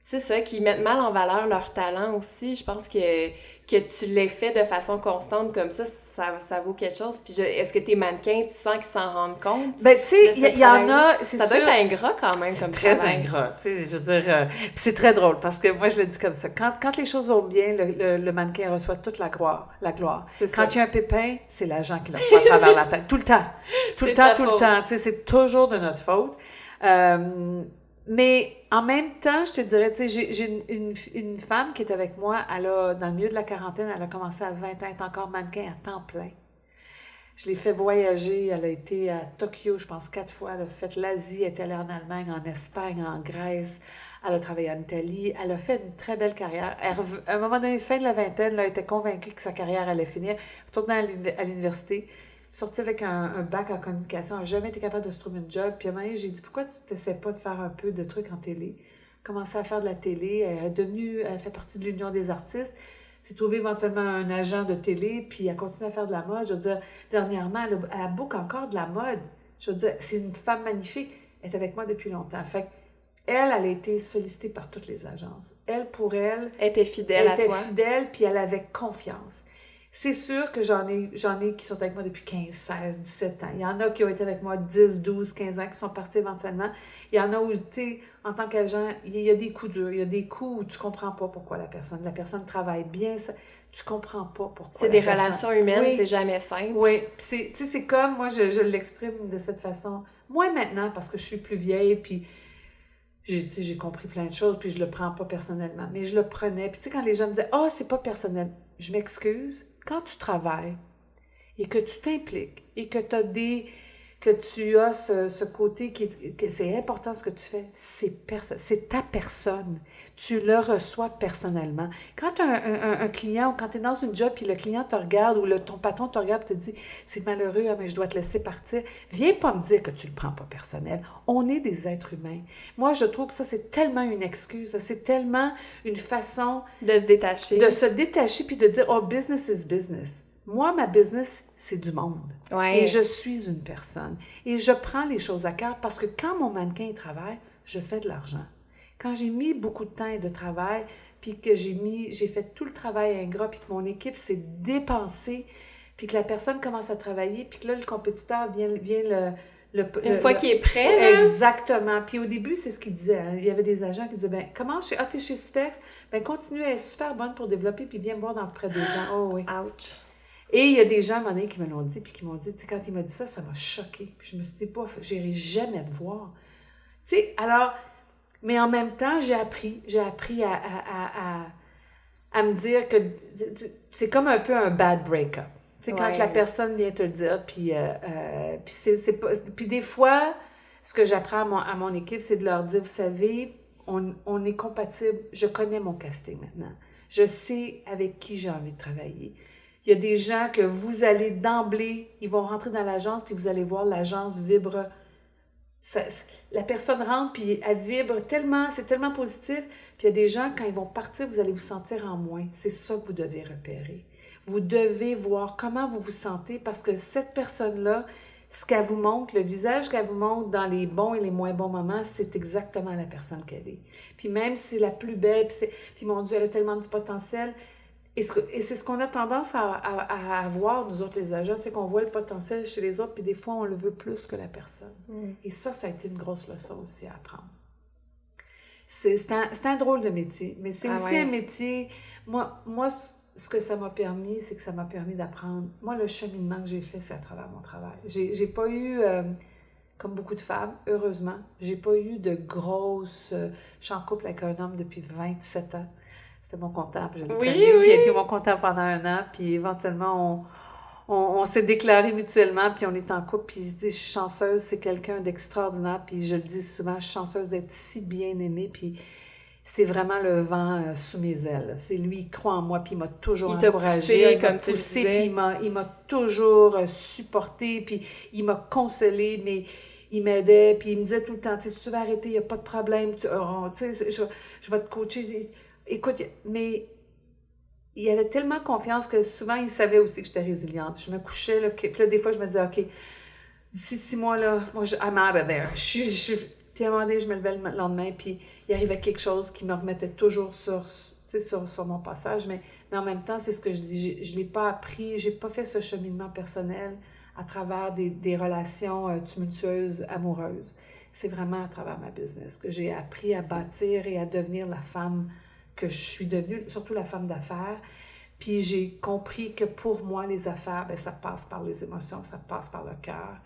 c'est ça, qui mettent mal en valeur leur talent aussi. Je pense que tu l'aies fait de façon constante comme ça vaut quelque chose. Puis est-ce que tes mannequins, tu sens qu'ils s'en rendent compte? Ben, tu sais, il y en a... Ça doit être ingrat quand même comme très travail. ingrat, tu sais, je veux dire... puis c'est très drôle, parce que moi, je le dis comme ça. Quand les choses vont bien, le mannequin reçoit toute la gloire. Quand il y a un pépin, c'est l'agent qui le reçoit à travers la tête. Tout le temps. Tout le temps. Tu sais, c'est toujours de notre faute. Mais en même temps, je te dirais, tu sais, j'ai une femme qui est avec moi, dans le milieu de la quarantaine, elle a commencé à 20 ans, elle est encore mannequin à temps plein. Je l'ai fait voyager, elle a été à Tokyo, je pense 4 fois, elle a fait l'Asie, elle est allée en Allemagne, en Espagne, en Grèce, elle a travaillé en Italie, elle a fait une très belle carrière. À un moment donné, fin de la vingtaine, elle était convaincue que sa carrière allait finir, retournée à l'université, sortie avec un bac en communication, elle n'a jamais été capable de se trouver une job. Puis à un moment donné, j'ai dit, pourquoi tu n'essaies pas de faire un peu de trucs en télé? Commencé à faire de la télé, elle fait partie de l'Union des artistes, s'est trouvée éventuellement un agent de télé, puis elle continue à faire de la mode. Je veux dire, dernièrement, elle book encore de la mode. Je veux dire, c'est une femme magnifique, elle est avec moi depuis longtemps. Fait elle a été sollicitée par toutes les agences. Elle était fidèle à toi. Elle était fidèle, puis elle avait confiance. C'est sûr que j'en ai qui sont avec moi depuis 15, 16, 17 ans. Il y en a qui ont été avec moi 10, 12, 15 ans, qui sont partis éventuellement. Il y en a où, tu sais, en tant qu'agent, il y a des coups durs, il y a des coups où tu comprends pas pourquoi la personne travaille bien, tu comprends pas pourquoi. C'est des relations humaines, oui. C'est jamais simple. Oui, tu sais, c'est comme, moi, je l'exprime de cette façon. Moi, maintenant, parce que je suis plus vieille, puis j'ai compris plein de choses, puis je le prends pas personnellement, mais je le prenais. Puis tu sais, quand les gens me disaient « Ah, c'est pas personnel », je m'excuse. Quand tu travailles et que tu t'impliques et que tu as ce côté que c'est important ce que tu fais, c'est ta personne. Tu le reçois personnellement. Quand tu as un client ou quand tu es dans une job et le client te regarde ou ton patron te regarde et te dit « C'est malheureux, mais je dois te laisser partir », viens pas me dire que tu le prends pas personnel. On est des êtres humains. Moi, je trouve que ça, c'est tellement une excuse. C'est tellement une façon... de se détacher. De se détacher puis de dire « Oh, business is business ». Moi, ma business, c'est du monde. Ouais. Et je suis une personne. Et je prends les choses à cœur parce que quand mon mannequin travaille, je fais de l'argent. Quand j'ai mis beaucoup de temps et de travail, puis que j'ai fait tout le travail ingrat, puis que mon équipe s'est dépensée, puis que la personne commence à travailler, puis que là, le compétiteur vient une fois qu'il est prêt, là. Exactement. Puis au début, c'est ce qu'il disait. Hein. Il y avait des agents qui disaient, t'es chez Specs? Continue, elle est super bonne pour développer, puis viens me voir dans près de 2 ans. Oh oui. Ouch. Et il y a des gens, à un moment donné, qui me l'ont dit, puis qui m'ont dit, tu sais, quand il m'a dit ça, ça m'a choquée. Puis je me suis dit, pas, j'irai jamais te voir. Tu sais, alors, mais en même temps, j'ai appris à me dire que c'est comme un peu un bad break-up. Tu sais, quand la personne vient te le dire, puis c'est pas... Puis des fois, ce que j'apprends à mon équipe, c'est de leur dire, vous savez, on est compatible. Je connais mon casting maintenant. Je sais avec qui j'ai envie de travailler. Il y a des gens que vous allez d'emblée, ils vont rentrer dans l'agence, puis vous allez voir l'agence vibre. La personne rentre, puis elle vibre tellement, c'est tellement positif. Puis il y a des gens, quand ils vont partir, vous allez vous sentir en moins. C'est ça que vous devez repérer. Vous devez voir comment vous vous sentez, parce que cette personne-là, ce qu'elle vous montre, le visage qu'elle vous montre dans les bons et les moins bons moments, c'est exactement la personne qu'elle est. Puis même si c'est la plus belle, puis mon Dieu, elle a tellement du potentiel. Et c'est ce qu'on a tendance à avoir, nous autres les agents, c'est qu'on voit le potentiel chez les autres, puis des fois, on le veut plus que la personne. Et ça a été une grosse leçon aussi à apprendre. C'est un drôle de métier, mais c'est aussi un métier... Moi, ce que ça m'a permis, c'est que ça m'a permis d'apprendre. Moi, le cheminement que j'ai fait, c'est à travers mon travail. J'ai pas eu, comme beaucoup de femmes, heureusement, j'ai pas eu de grosses... je suis en couple avec un homme depuis 27 ans. C'était mon comptable, je l'ai prévenu. Il a été mon comptable pendant 1 an, puis éventuellement, on s'est déclarés mutuellement, puis on est en couple, puis il se dit, je suis chanceuse, c'est quelqu'un d'extraordinaire, puis je le dis souvent, je suis chanceuse d'être si bien aimée, puis c'est vraiment le vent sous mes ailes. C'est lui, il croit en moi, puis il m'a toujours encouragée. Il m'a poussé, puis il m'a toujours supportée, puis il m'a consolée, mais il m'aidait, puis il me disait tout le temps, tu sais, si tu veux arrêter, il n'y a pas de problème, tu sais, je vais te coacher. Écoute, mais il avait tellement confiance que souvent, il savait aussi que j'étais résiliente. Je me couchais, là, puis là, des fois, je me disais, OK, d'ici 6 mois, là, moi, I'm out of there. Puis à un moment donné, je me levais le lendemain, puis il arrivait quelque chose qui me remettait toujours sur mon passage. Mais en même temps, c'est ce que je dis, je ne l'ai pas appris, je n'ai pas fait ce cheminement personnel à travers des relations tumultueuses, amoureuses. C'est vraiment à travers ma business que j'ai appris à bâtir et à devenir la femme que je suis devenue, surtout la femme d'affaires. Puis j'ai compris que pour moi, les affaires, bien, ça passe par les émotions, ça passe par le cœur.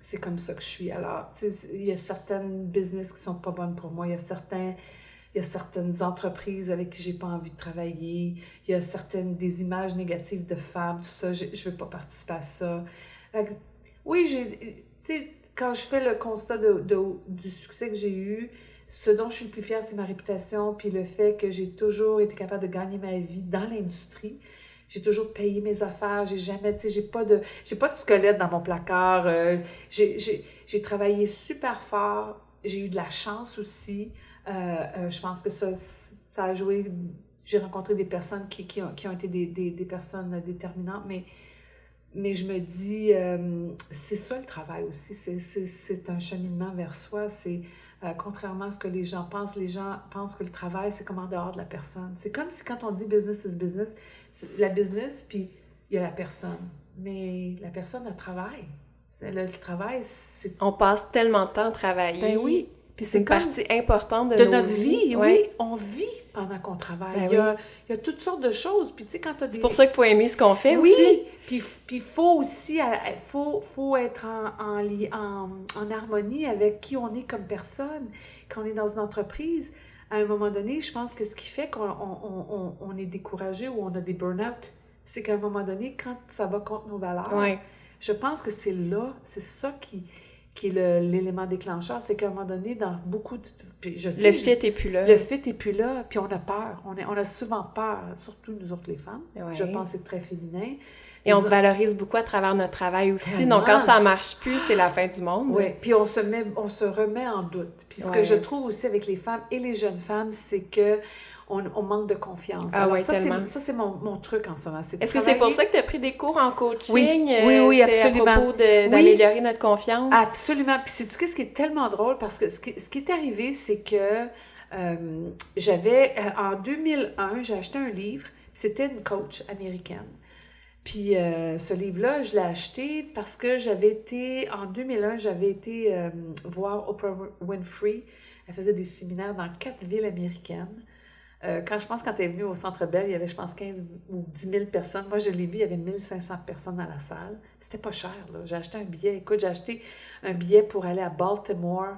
C'est comme ça que je suis. Alors, tu sais, il y a certaines business qui sont pas bonnes pour moi. Il y a certaines entreprises avec qui j'ai pas envie de travailler. Il y a des images négatives de femmes, tout ça. Je veux pas participer à ça. Oui, tu sais, quand je fais le constat du succès que j'ai eu, ce dont je suis le plus fière, c'est ma réputation, puis le fait que j'ai toujours été capable de gagner ma vie dans l'industrie. J'ai toujours payé mes affaires, j'ai jamais, tu sais, j'ai pas de squelette dans mon placard. J'ai travaillé super fort, j'ai eu de la chance aussi. Je pense que ça a joué. J'ai rencontré des personnes qui ont été des personnes déterminantes, mais je me dis, c'est ça le travail aussi, c'est un cheminement vers soi, c'est... contrairement à ce que les gens pensent que le travail, c'est comme en dehors de la personne. C'est comme si quand on dit business is business, c'est la business, puis il y a la personne. Mais la personne, elle travaille. Le travail, c'est... On passe tellement de temps à travailler. Ben oui. Puis c'est une partie importante de notre vie. Ouais. Oui, on vit pendant qu'on travaille. Ben il y a toutes sortes de choses. Puis tu sais, quand tu as des... C'est pour ça qu'il faut aimer ce qu'on fait oui. aussi. Puis il faut aussi faut être en harmonie avec qui on est comme personne. Quand on est dans une entreprise, à un moment donné, je pense que ce qui fait qu'on est découragé ou on a des burn-out, c'est qu'à un moment donné, quand ça va contre nos valeurs, je pense que c'est ça qui est l'élément déclencheur, c'est qu'à un moment donné, dans beaucoup de... Le fit n'est plus là. Le fit n'est plus là, puis on a peur. On a souvent peur, surtout nous autres les femmes. Je pense que c'est très féminin. Et on se valorise beaucoup à travers notre travail aussi. Tellement. Donc, quand ça ne marche plus, c'est la fin du monde. Oui, puis on se remet en doute. Puis ce que je trouve aussi avec les femmes et les jeunes femmes, c'est que on manque de confiance. Alors, ça, c'est mon truc en ce moment. Est-ce que c'est pour ça que tu as pris des cours en coaching? Oui, absolument. À propos d'améliorer notre confiance? Absolument. Puis sais-tu ce qui est tellement drôle? Parce que ce qui est arrivé, c'est que en 2001, j'ai acheté un livre. C'était une coach américaine. Puis ce livre-là, je l'ai acheté parce que en 2001, j'avais été voir Oprah Winfrey. Elle faisait des séminaires dans 4 villes américaines. Quand tu es venue au Centre Bell, il y avait, je pense, 15 ou 10 000 personnes. Moi, je l'ai vu, il y avait 1500 personnes dans la salle. C'était pas cher, là. J'ai acheté un billet. Écoute, j'ai acheté un billet pour aller à Baltimore.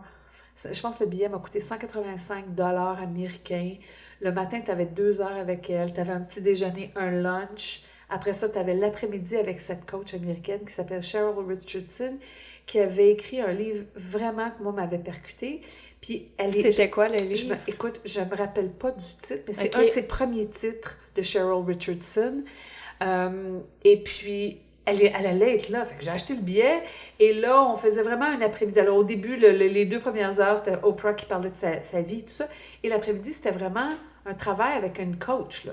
Je pense que le billet m'a coûté 185 $ américains. Le matin, tu avais 2 heures avec elle. Tu avais un petit déjeuner, un lunch. Après ça, tu avais l'après-midi avec cette coach américaine qui s'appelle Cheryl Richardson, qui avait écrit un livre vraiment que moi m'avait percuté. Puis C'était quoi le livre? Écoute, je me rappelle pas du titre, mais c'est un de ses premiers titres de Cheryl Richardson. Et puis, elle allait être là. Fait que j'ai acheté le billet. Et là, on faisait vraiment un après-midi. Alors, au début, les 2 premières heures, c'était Oprah qui parlait de sa vie, tout ça. Et l'après-midi, c'était vraiment un travail avec une coach, là.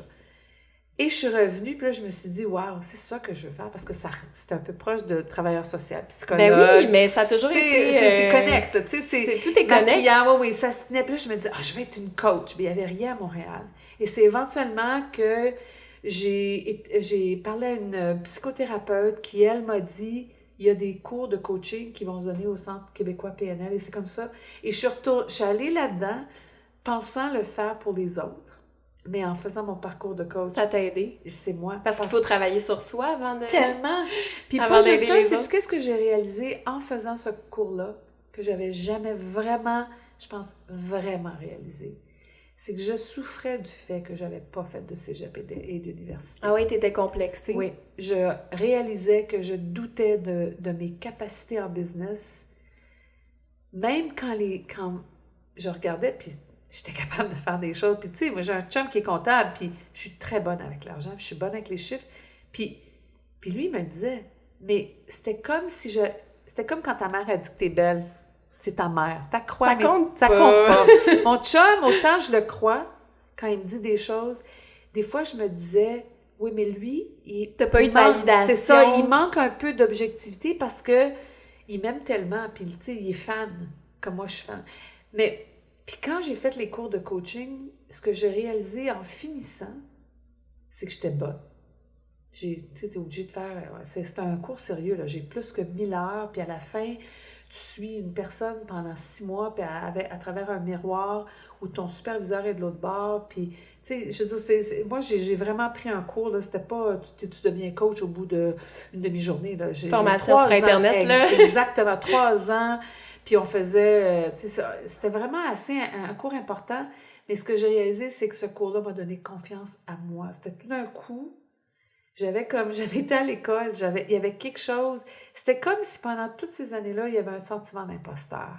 Et je suis revenue, puis là, je me suis dit, waouh, c'est ça que je veux faire, parce que c'était un peu proche de travailleur social, psychologue. Ben oui, mais ça a toujours été... C'est connexe, tu sais. Tout est connexe. Oui, ça se tenait. Puis là, je me dis, je vais être une coach. Mais il n'y avait rien à Montréal. Et c'est éventuellement que j'ai parlé à une psychothérapeute qui, elle, m'a dit, il y a des cours de coaching qui vont se donner au Centre québécois PNL, et c'est comme ça. Et je suis allée là-dedans, pensant le faire pour les autres. Mais en faisant mon parcours de coach... Ça t'a aidé? C'est moi. Parce qu'il faut travailler sur soi avant de... Tellement! Puis avant pas juste ça, c'est qu'est-ce que j'ai réalisé en faisant ce cours-là, que j'avais jamais vraiment, je pense, vraiment réalisé? C'est que je souffrais du fait que j'avais pas fait de cégep et d'université. Ah oui, t'étais complexée? Oui. Je réalisais que je doutais de mes capacités en business, même quand je regardais, puis... J'étais capable de faire des choses. Puis, tu sais, moi, j'ai un chum qui est comptable, puis je suis très bonne avec l'argent, puis je suis bonne avec les chiffres. Puis lui, il me disait, mais c'était comme quand ta mère a dit que t'es belle. C'est ta mère. T'as crois, ça mais compte ça pas. compte pas. Mon chum, autant je le crois, quand il me dit des choses, des fois, je me disais, oui, mais lui, t'as pas eu de validation. C'est ça, il manque un peu d'objectivité parce que il m'aime tellement, puis, tu sais, il est fan, comme moi, je suis fan. Mais... Puis quand j'ai fait les cours de coaching, ce que j'ai réalisé en finissant, c'est que j'étais bonne. Tu sais, t'es obligé de faire... C'est un cours sérieux, là. J'ai plus que 1000 heures, puis à la fin, tu suis une personne pendant 6 mois, puis à travers un miroir où ton superviseur est de l'autre bord, puis... Tu sais, je veux dire, moi, j'ai vraiment pris un cours, là. C'était pas... Tu deviens coach au bout d'une demi-journée, là. Formation sur Internet, là. Exactement, 3 ans... Puis on faisait, c'était vraiment un cours important. Mais ce que j'ai réalisé, c'est que ce cours-là m'a donné confiance à moi. C'était tout d'un coup, j'avais été à l'école, il y avait quelque chose. C'était comme si pendant toutes ces années-là, il y avait un sentiment d'imposteur.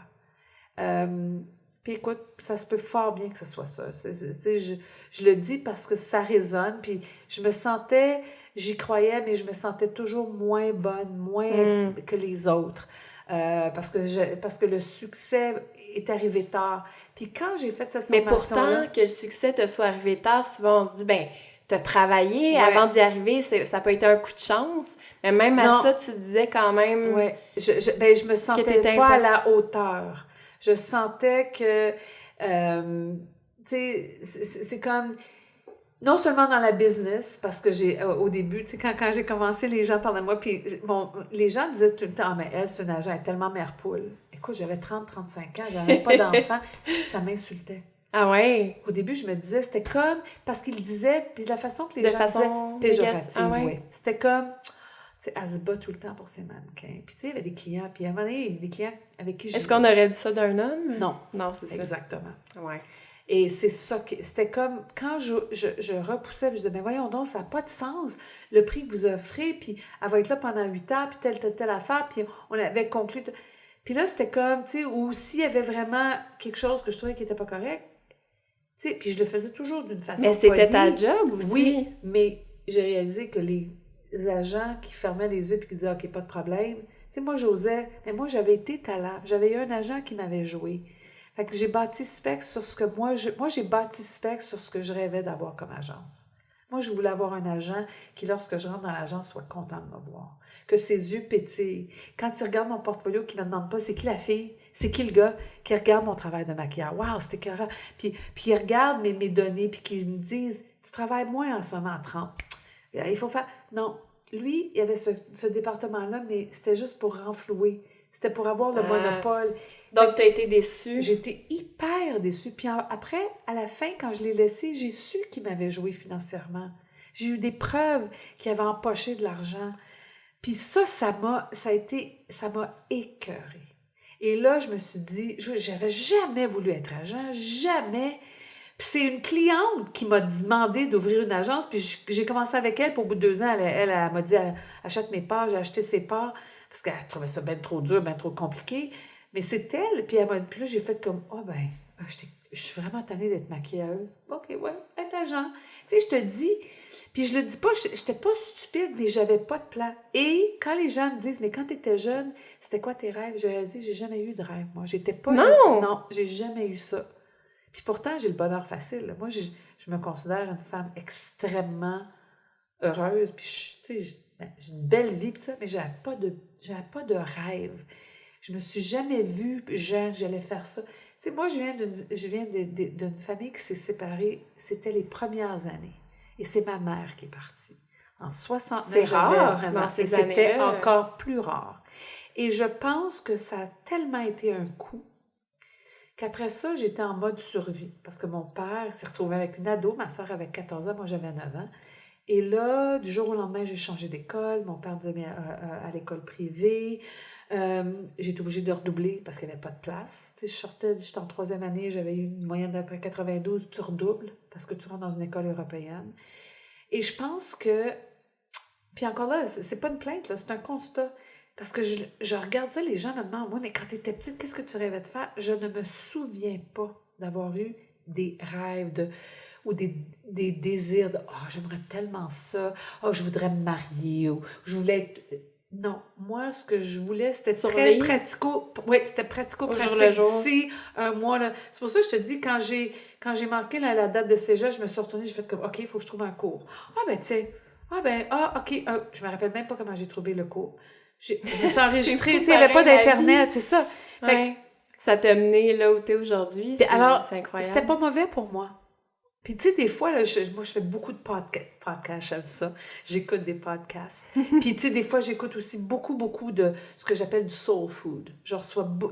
Puis écoute, ça se peut fort bien que ce soit ça. Je le dis parce que ça résonne. Puis j'y croyais, mais je me sentais toujours moins bonne, moins que les autres. Parce que le succès est arrivé tard. Puis quand j'ai fait cette formation-là... Mais pourtant, que le succès te soit arrivé tard, souvent on se dit, ben, t'as travaillé avant d'y arriver, ça peut être un coup de chance. Mais même à ça, tu disais quand même... Oui, je me sentais pas à la hauteur. Je sentais que... tu sais, c'est comme... Non seulement dans la business, parce que au début, tu sais, quand j'ai commencé, les gens parlaient de moi, puis les gens disaient tout le temps, mais elle, c'est une agent, elle est tellement mère poule. Écoute, j'avais 30-35 ans, j'avais pas d'enfant, ça m'insultait. Ah ouais? Au début, je me disais, c'était comme, parce qu'ils disaient, puis de la façon que les gens disaient, péjorative, oui. C'était comme, tu sais, elle se bat tout le temps pour ses mannequins. Puis tu sais, il y avait des clients, puis à un moment donné, il y a des clients avec qui Est-ce qu'on aurait dit ça d'un homme? Non. Non, c'est ça. Exactement. Ouais. Et c'est ça, c'était comme, quand je repoussais, puis je disais, mais voyons donc, ça n'a pas de sens, le prix que vous offrez, puis elle va être là pendant 8 heures, puis telle affaire, puis on avait conclu. Puis là, c'était comme, tu sais, ou s'il y avait vraiment quelque chose que je trouvais qui n'était pas correct, tu sais, puis je le faisais toujours d'une façon Mais c'était polie. ta job aussi. Oui, mais j'ai réalisé que les agents qui fermaient les yeux puis qui disaient, OK, pas de problème, tu sais, moi, j'osais, mais moi, j'avais été talent. J'avais eu un agent qui m'avait joué. Fait que j'ai bâti Specs sur ce que j'ai bâti Specs sur ce que je rêvais d'avoir comme agence. Moi, je voulais avoir un agent qui, lorsque je rentre dans l'agence, soit content de me voir. Que ses yeux pétillent. Quand il regarde mon portfolio, qu'il ne me demande pas c'est qui la fille, c'est qui le gars, qui regarde mon travail de maquillage. Waouh, c'était écœurant. Puis il regarde mes données, puis qu'ils me disent, tu travailles moins en ce moment à 30. Il faut faire... Non, lui, il y avait ce département-là, mais c'était juste pour renflouer. C'était pour avoir le monopole. Donc, tu as été déçue. J'étais hyper déçue. Puis après, à la fin, quand je l'ai laissé, j'ai su qu'il m'avait joué financièrement. J'ai eu des preuves qu'il avait empoché de l'argent. Puis ça m'a écœurée. Et là, je me suis dit, j'avais jamais voulu être agent, jamais. Puis c'est une cliente qui m'a demandé d'ouvrir une agence, puis j'ai commencé avec elle, puis au bout de 2 ans, elle m'a dit, achète mes parts, j'ai acheté ses parts, parce qu'elle trouvait ça bien trop dur, bien trop compliqué. Mais c'est elle, puis là, j'ai fait comme, je suis vraiment tannée d'être maquilleuse. OK, ouais, être agent. Tu sais, je te dis, puis je le dis pas, j'étais pas stupide, mais j'avais pas de plan. Et quand les gens me disent, mais quand tu étais jeune, c'était quoi tes rêves? Je leur dis, j'ai jamais eu de rêve, moi. J'étais pas... Non, j'ai jamais eu ça. Puis pourtant, j'ai le bonheur facile. Moi, je me considère une femme extrêmement heureuse, puis tu sais, j'ai une belle vie, puis ça, mais j'avais pas de rêve. Je me suis jamais vue jeune, j'allais faire ça. Tu sais, moi, je viens d'une famille qui s'est séparée, c'était les premières années. Et c'est ma mère qui est partie. En 69, c'est rare dans ces années-là. C'était encore plus rare. Et je pense que ça a tellement été un coup qu'après ça, j'étais en mode survie. Parce que mon père s'est retrouvé avec une ado, ma soeur avait 14 ans, moi j'avais 9 ans. Et là, du jour au lendemain, j'ai changé d'école. Mon père disait à l'école privée. J'ai été obligée de redoubler parce qu'il n'y avait pas de place. Tu sais, j'étais en 3e année, j'avais eu une moyenne d'après 92, tu redoubles parce que tu rentres dans une école européenne. Et je pense que... Puis encore là, c'est pas une plainte, là, c'est un constat. Parce que je regarde ça, les gens me demandent, moi, mais quand tu étais petite, qu'est-ce que tu rêvais de faire? Je ne me souviens pas d'avoir eu des rêves ou des désirs de « Oh, j'aimerais tellement ça. Oh, je voudrais me marier. » ou « Je voulais être... » Non, moi, ce que je voulais, c'était très pratico-pratique. Jour le jour. D'ici un mois, là. C'est pour ça que je te dis, quand j'ai manqué la date de cégep, je me suis retournée, j'ai fait comme « OK, il faut que je trouve un cours. » OK. Je me rappelle même pas comment j'ai trouvé le cours. Je me suis enregistrée, tu sais, il n'y avait pas d'Internet, c'est ça. Ouais. Ça t'a mené là où t'es aujourd'hui. C'est incroyable. C'était pas mauvais pour moi. Puis, tu sais, des fois, là, moi, je fais beaucoup de podcasts, j'aime ça. J'écoute des podcasts. Puis, tu sais, des fois, j'écoute aussi beaucoup de ce que j'appelle du soul food. Je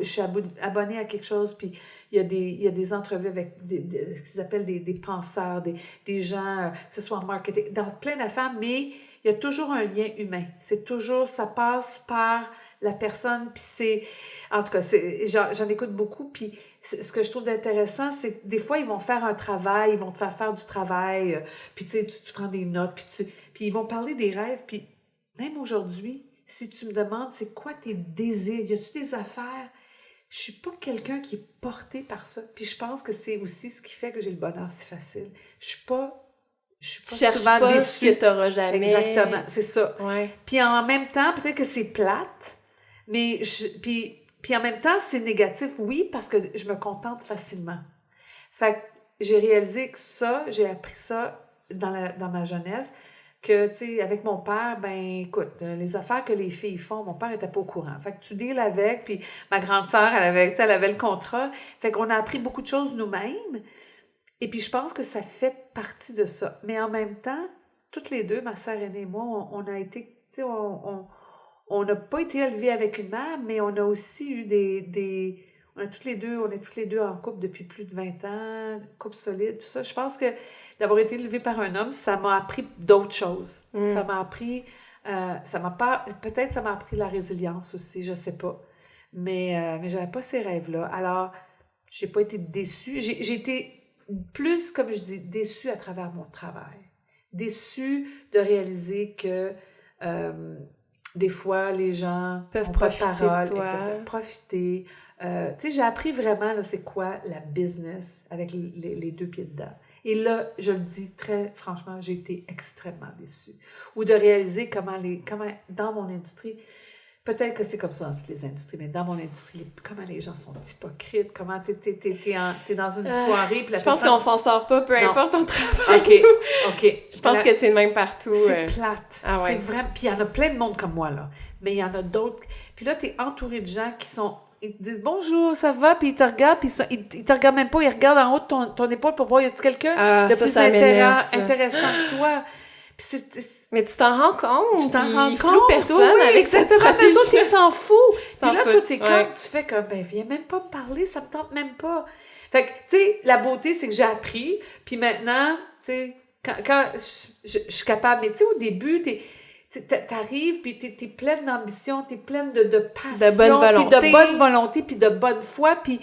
suis abonnée à quelque chose, puis il y a des entrevues avec ce qu'ils appellent des penseurs, des gens, que ce soit en marketing, dans plein d'affaires, mais il y a toujours un lien humain. C'est toujours, ça passe par la personne, puis c'est... En tout cas, j'en écoute beaucoup, puis ce que je trouve intéressant, c'est que des fois, ils vont faire un travail, ils vont te faire du travail, puis tu sais, tu prends des notes, puis ils vont parler des rêves, puis même aujourd'hui, si tu me demandes, c'est quoi tes désirs? Y a-tu des affaires? Je suis pas quelqu'un qui est porté par ça, puis je pense que c'est aussi ce qui fait que j'ai le bonheur si facile. Je suis pas souvent déçue. Ce que t'auras jamais. Exactement, c'est ça. Ouais. Puis en même temps, peut-être que c'est plate, mais puis en même temps, c'est négatif, oui, parce que je me contente facilement. Fait que j'ai réalisé que j'ai appris ça dans ma jeunesse, que, tu sais, avec mon père, ben écoute, les affaires que les filles font, mon père n'était pas au courant. Fait que tu deals avec, puis ma grande sœur, elle avait le contrat. Fait qu'on a appris beaucoup de choses nous-mêmes. Et puis je pense que ça fait partie de ça. Mais en même temps, toutes les deux, ma sœur aînée et moi, on a été, tu sais, on n'a pas été élevés avec une mère, mais on a aussi eu on est toutes les deux en couple depuis plus de 20 ans, couple solide, tout ça. Je pense que d'avoir été élevée par un homme, ça m'a appris d'autres choses. Ça m'a appris, peut-être ça m'a appris la résilience aussi, je sais pas. Mais j'avais pas ces rêves-là. Alors, j'ai pas été déçue. J'ai été plus, comme je dis, déçue à travers mon travail. Déçue de réaliser que des fois, les gens peuvent profiter de toi. Profiter. Tu sais, j'ai appris vraiment, là, c'est quoi la business avec les 2 pieds dedans. Et là, je le dis très franchement, j'ai été extrêmement déçue. Ou de réaliser comment dans mon industrie, peut-être que c'est comme ça dans toutes les industries, mais dans mon industrie, comment les gens sont hypocrites, comment t'es dans une soirée... Puis je pense qu'on s'en sort pas, peu importe ton travail. OK. Je pense que c'est le même partout. C'est plate. Ah ouais. C'est vrai. Puis il y en a plein de monde comme moi, là. Mais il y en a d'autres... Puis là, t'es entouré de gens qui sont... Ils te disent « Bonjour, ça va? » Puis ils te regardent, puis ils te regardent même pas, ils regardent en haut de ton épaule pour voir, y a-t-il quelqu'un de plus intéressant que toi? Puis Puis c'est Mais tu t'en rends compte. tu t'en puis rends il compte, floue personne oui, avec cette exactement. Les autres, stratégie. ils s'en foutent. S'en Puis là, foutent, toi, t'es ouais. comme, tu fais comme, ben, viens même pas me parler, ça me tente même pas. Fait que, tu sais, la beauté, c'est que j'ai appris, puis maintenant, tu sais, quand je suis capable, mais tu sais, au début, t'arrives, puis t'es pleine d'ambition, t'es pleine de passion, De bonne puis volonté. de bonne volonté, puis de bonne foi, puis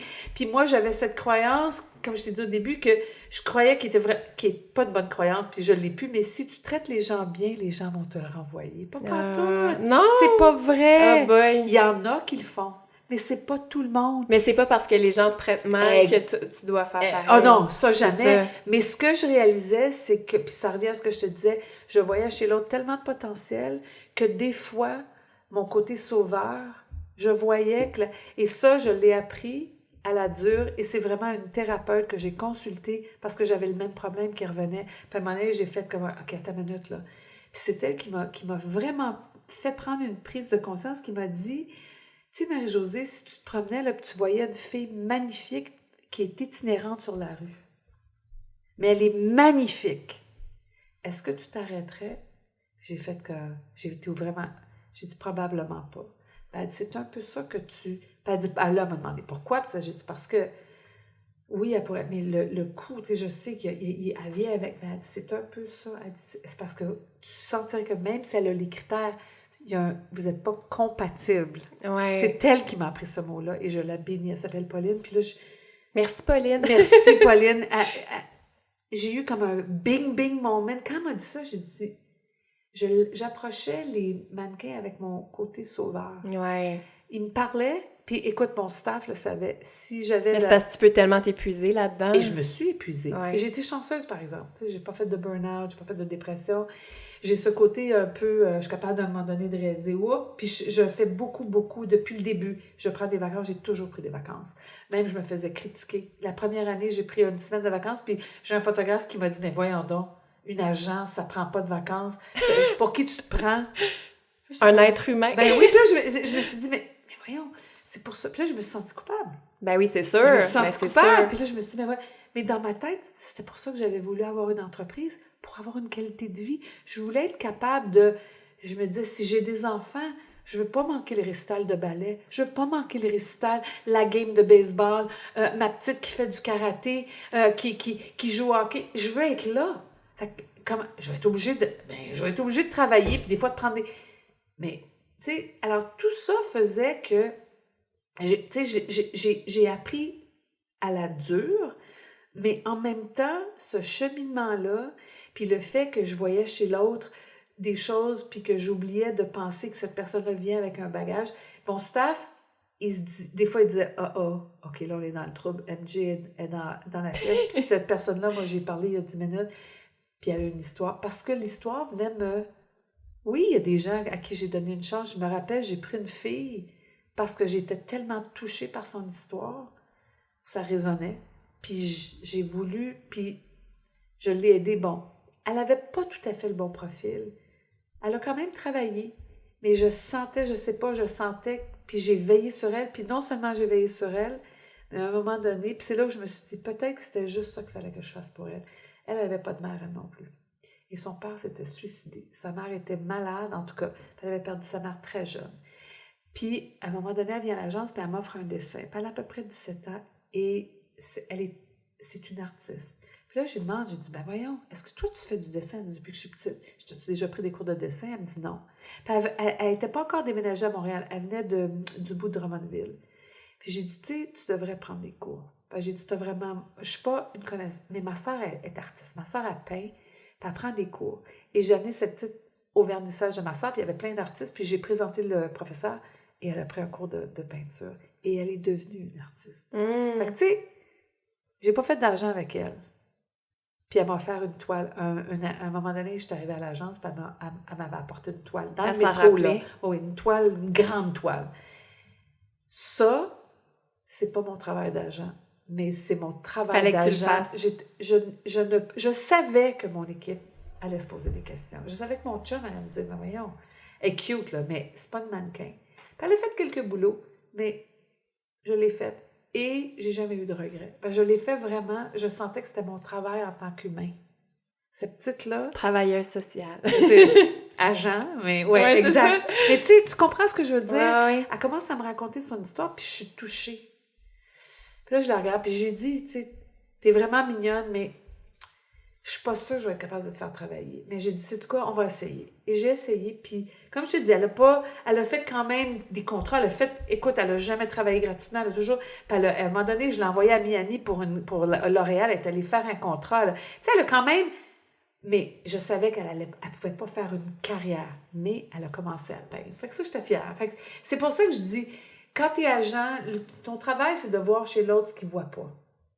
moi, j'avais cette croyance, comme je t'ai dit au début, que je croyais qu'il était vrai, qui est pas de bonne croyance, puis je l'ai plus, mais si tu traites les gens bien, les gens vont te le renvoyer. Pas partout. Non! C'est pas vrai. Oh boy! Il y en a qui le font, mais c'est pas tout le monde. Mais c'est pas parce que les gens te traitent mal Eh, que tu dois faire pareil. Oh non, ça C'est jamais. ça. Mais ce que je réalisais, c'est que, puis ça revient à ce que je te disais, je voyais chez l'autre tellement de potentiel que des fois, mon côté sauveur, je voyais que... Et ça, je l'ai appris à la dure, et c'est vraiment une thérapeute que j'ai consultée parce que j'avais le même problème qui revenait. Puis à un moment donné, j'ai fait comme, OK, attends une minute, là. Puis c'est elle qui m'a vraiment fait prendre une prise de conscience, qui m'a dit, tu sais, Marie-Josée, si tu te promenais, là, puis tu voyais une fille magnifique qui est itinérante sur la rue, mais elle est magnifique, est-ce que tu t'arrêterais? J'ai fait que... J'ai été vraiment... J'ai dit probablement pas. Ben, elle dit, c'est un peu ça que tu... Puis elle dit, là, elle m'a demandé pourquoi. Puis j'ai dit, parce que, oui, elle pourrait... Mais le coup, tu sais, je sais qu'elle vient avec... Ben, elle dit, c'est un peu ça. Elle dit, c'est parce que tu sentirais que même si elle a les critères, vous n'êtes pas compatibles. Ouais. C'est elle qui m'a appris ce mot-là, et je la bénis. Elle s'appelle Pauline. Puis là, Merci, Pauline. merci, Pauline. J'ai eu comme un bing moment. Quand elle m'a dit ça, j'ai dit... J'approchais les mannequins avec mon côté sauveur. Ouais. Ils me parlaient, puis écoute, mon staff le savait. Si j'avais... Mais c'est parce que tu peux tellement t'épuiser là-dedans. Et je me suis épuisée. Ouais. Et j'ai été chanceuse, par exemple. Tu sais, j'ai pas fait de burn-out, j'ai pas fait de dépression. J'ai ce côté un peu... je suis capable, à un moment donné, de réaliser, oups, puis je fais beaucoup, depuis le début. Je prends des vacances, j'ai toujours pris des vacances. Même, je me faisais critiquer. La première année, j'ai pris une semaine de vacances, puis j'ai un photographe qui m'a dit, mais voyons donc, une agence, ça prend pas de vacances. Pour qui tu te prends? Un être humain. Ben oui, puis là, je me suis dit, mais voyons, c'est pour ça. Puis là, je me suis sentie coupable. Ben oui, c'est sûr. Je me suis sentie c'est coupable. sûr. Puis là, je me suis dit, mais ouais. Mais dans ma tête, c'était pour ça que j'avais voulu avoir une entreprise, pour avoir une qualité de vie. Je voulais être capable de... Je me disais, si j'ai des enfants, je veux pas manquer le récital de ballet, je veux pas manquer le récital, la game de baseball, ma petite qui fait du karaté, qui joue au hockey. Je veux être là. Fait que, je vais être obligée de travailler, puis des fois de prendre des... Mais, tu sais, alors tout ça faisait que, tu sais, j'ai appris à la dure, mais en même temps, ce cheminement-là, puis le fait que je voyais chez l'autre des choses, puis que j'oubliais de penser que cette personne-là vient avec un bagage. Mon staff, des fois, il disait « OK, là, on est dans le trouble. MJ est dans la pièce. » Puis cette personne-là, moi, j'ai parlé il y a 10 minutes, puis elle a une histoire. Parce que l'histoire venait me... Oui, il y a des gens à qui j'ai donné une chance. Je me rappelle, j'ai pris une fille parce que j'étais tellement touchée par son histoire. Ça résonnait. Puis j'ai voulu, puis je l'ai aidée. Bon, elle n'avait pas tout à fait le bon profil. Elle a quand même travaillé, mais je sentais, puis j'ai veillé sur elle, puis non seulement j'ai veillé sur elle, mais à un moment donné, puis c'est là où je me suis dit, peut-être que c'était juste ça qu'il fallait que je fasse pour elle. Elle n'avait pas de mère, elle non plus. Et son père s'était suicidé. Sa mère était malade, en tout cas. Elle avait perdu sa mère très jeune. Puis, à un moment donné, elle vient à l'agence, puis elle m'offre un dessin. Puis elle a à peu près 17 ans, et c'est une artiste. Puis là, je lui demande, j'ai dit, ben voyons, est-ce que toi, tu fais du dessin depuis que je suis petite? J'ai déjà pris des cours de dessin? Elle me dit non. Puis elle n'était pas encore déménagée à Montréal. Elle venait du bout de Drummondville. Puis j'ai dit, tu sais, tu devrais prendre des cours. Puis j'ai dit, tu as vraiment... Je suis pas une connaissance, mais ma soeur est artiste. Ma soeur, elle peint, puis elle prend des cours. Et j'ai amené cette petite au vernissage de ma soeur, puis il y avait plein d'artistes, puis j'ai présenté le professeur, et elle a pris un cours de peinture. Et elle est devenue une artiste. Fait que, tu sais, j'ai pas fait d'argent avec elle. Puis elle m'a offert une toile. À un moment donné, je suis arrivée à l'agence, puis elle m'avait apporté une toile. Dans le métro, là. Oui, une toile, une grande toile. Ça, c'est pas mon travail d'agent, mais c'est mon travail d'agent. Fallait que tu le fasses. Je savais que mon équipe allait se poser des questions. Je savais que mon chum allait me dire, ben voyons, elle est cute, là, mais c'est pas de mannequin. Puis elle a fait quelques boulots, mais je l'ai faite. Et j'ai jamais eu de regrets. Je l'ai fait vraiment, je sentais que c'était mon travail en tant qu'humain. Cette petite-là... Travailleuse sociale. C'est agent, mais Ouais, exact. Mais tu sais, tu comprends ce que je veux dire? Ouais. Elle commence à me raconter son histoire, puis je suis touchée. Puis là, je la regarde, puis j'ai dit, tu sais, t'es vraiment mignonne, mais je suis pas sûre que je vais être capable de te faire travailler. Mais j'ai dit, c'est quoi, on va essayer. Et j'ai essayé, puis comme je te dis, elle a fait quand même des contrats, écoute, elle a jamais travaillé gratuitement, elle a toujours, puis à un moment donné, je l'ai envoyée à Miami pour L'Oréal, elle est allée faire un contrat, tu sais, elle a quand même, mais je savais elle pouvait pas faire une carrière, mais elle a commencé à peindre. Fait que ça, j'étais fière. Fait que c'est pour ça que je dis, quand tu es agent, ton travail, c'est de voir chez l'autre ce qu'il voit pas.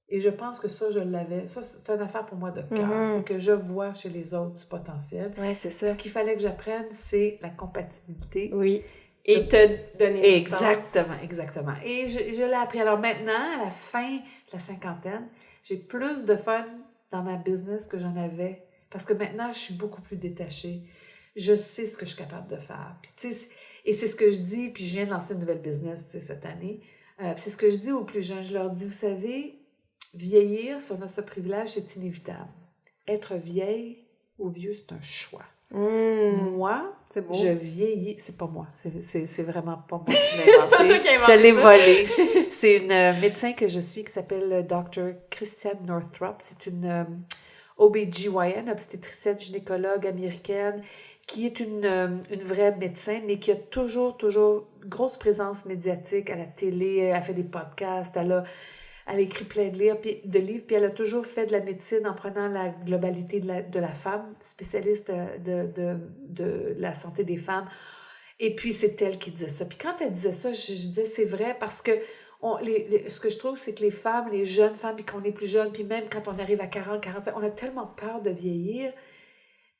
Et je pense que ça, je l'avais. Ça, c'est une affaire pour moi de cœur. C'est que je vois chez les autres du potentiel. Oui, c'est ça. Ce qu'il fallait que j'apprenne, c'est la compatibilité. Oui. Et te donner du temps. Exactement. Et je l'ai appris. Alors maintenant, à la fin de la cinquantaine, j'ai plus de fun dans ma business que j'en avais. Parce que maintenant, je suis beaucoup plus détachée. Je sais ce que je suis capable de faire. Puis, tu sais, et c'est ce que je dis, puis je viens de lancer une nouvelle business, tu sais, cette année. C'est ce que je dis aux plus jeunes. Je leur dis, vous savez, vieillir, si on a ce privilège, c'est inévitable. Être vieille ou vieux, c'est un choix. Moi, je vieillis... C'est pas moi. C'est vraiment pas moi. C'est pas toi qui as inventé ça. Je l'ai volé. C'est une médecin que je suis qui s'appelle Dr. Christiane Northrup. C'est une OB-GYN, obstétricienne gynécologue américaine, qui est une vraie médecin, mais qui a toujours grosse présence médiatique à la télé. Elle fait des podcasts, elle a écrit plein de livres, puis elle a toujours fait de la médecine en prenant la globalité de la femme, spécialiste de la santé des femmes. Et puis, c'est elle qui disait ça. Puis quand elle disait ça, je disais, c'est vrai, parce que ce que je trouve, c'est que les femmes, les jeunes femmes, puis qu'on est plus jeunes, puis même quand on arrive à 40, 45, on a tellement peur de vieillir.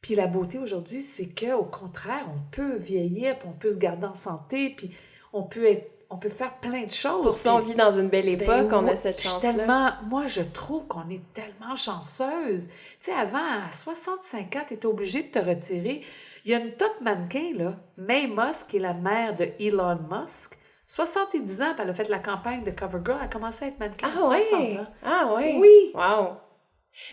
Puis la beauté aujourd'hui, c'est qu'au contraire, on peut vieillir, puis on peut se garder en santé, puis on peut faire plein de choses. Pour ça, on vit dans une belle époque, on a cette chance-là. Moi, je trouve qu'on est tellement chanceuse. Tu sais, avant, à 65 ans, tu étais obligée de te retirer. Il y a une top mannequin, là, Mae Musk, qui est la mère de Elon Musk. 70 ans, puis elle a fait la campagne de CoverGirl. Elle a commencé à être mannequin à 60 ans. Ah oui? Oui! Wow!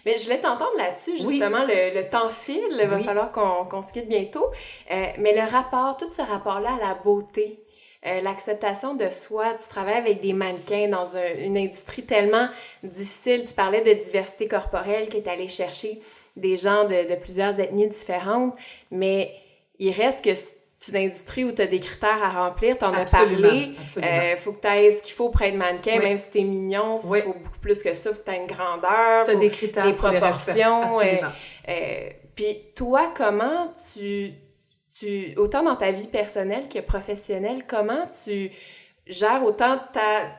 Mais je voulais t'entendre là-dessus, justement, le temps file, il va falloir qu'on se quitte bientôt. Mais tout ce rapport-là à la beauté, l'acceptation de soi, tu travailles avec des mannequins dans une industrie tellement difficile, tu parlais de diversité corporelle, qui est allée chercher des gens de plusieurs ethnies différentes, mais il reste que c'est une industrie où tu as des critères à remplir, tu en as parlé. Il faut que tu aies ce qu'il faut pour être mannequin, même si tu es mignon, il faut beaucoup plus que ça, il faut que tu aies une grandeur, tu as des critères, des proportions. Puis toi, comment tu, autant dans ta vie personnelle que professionnelle, comment tu gères autant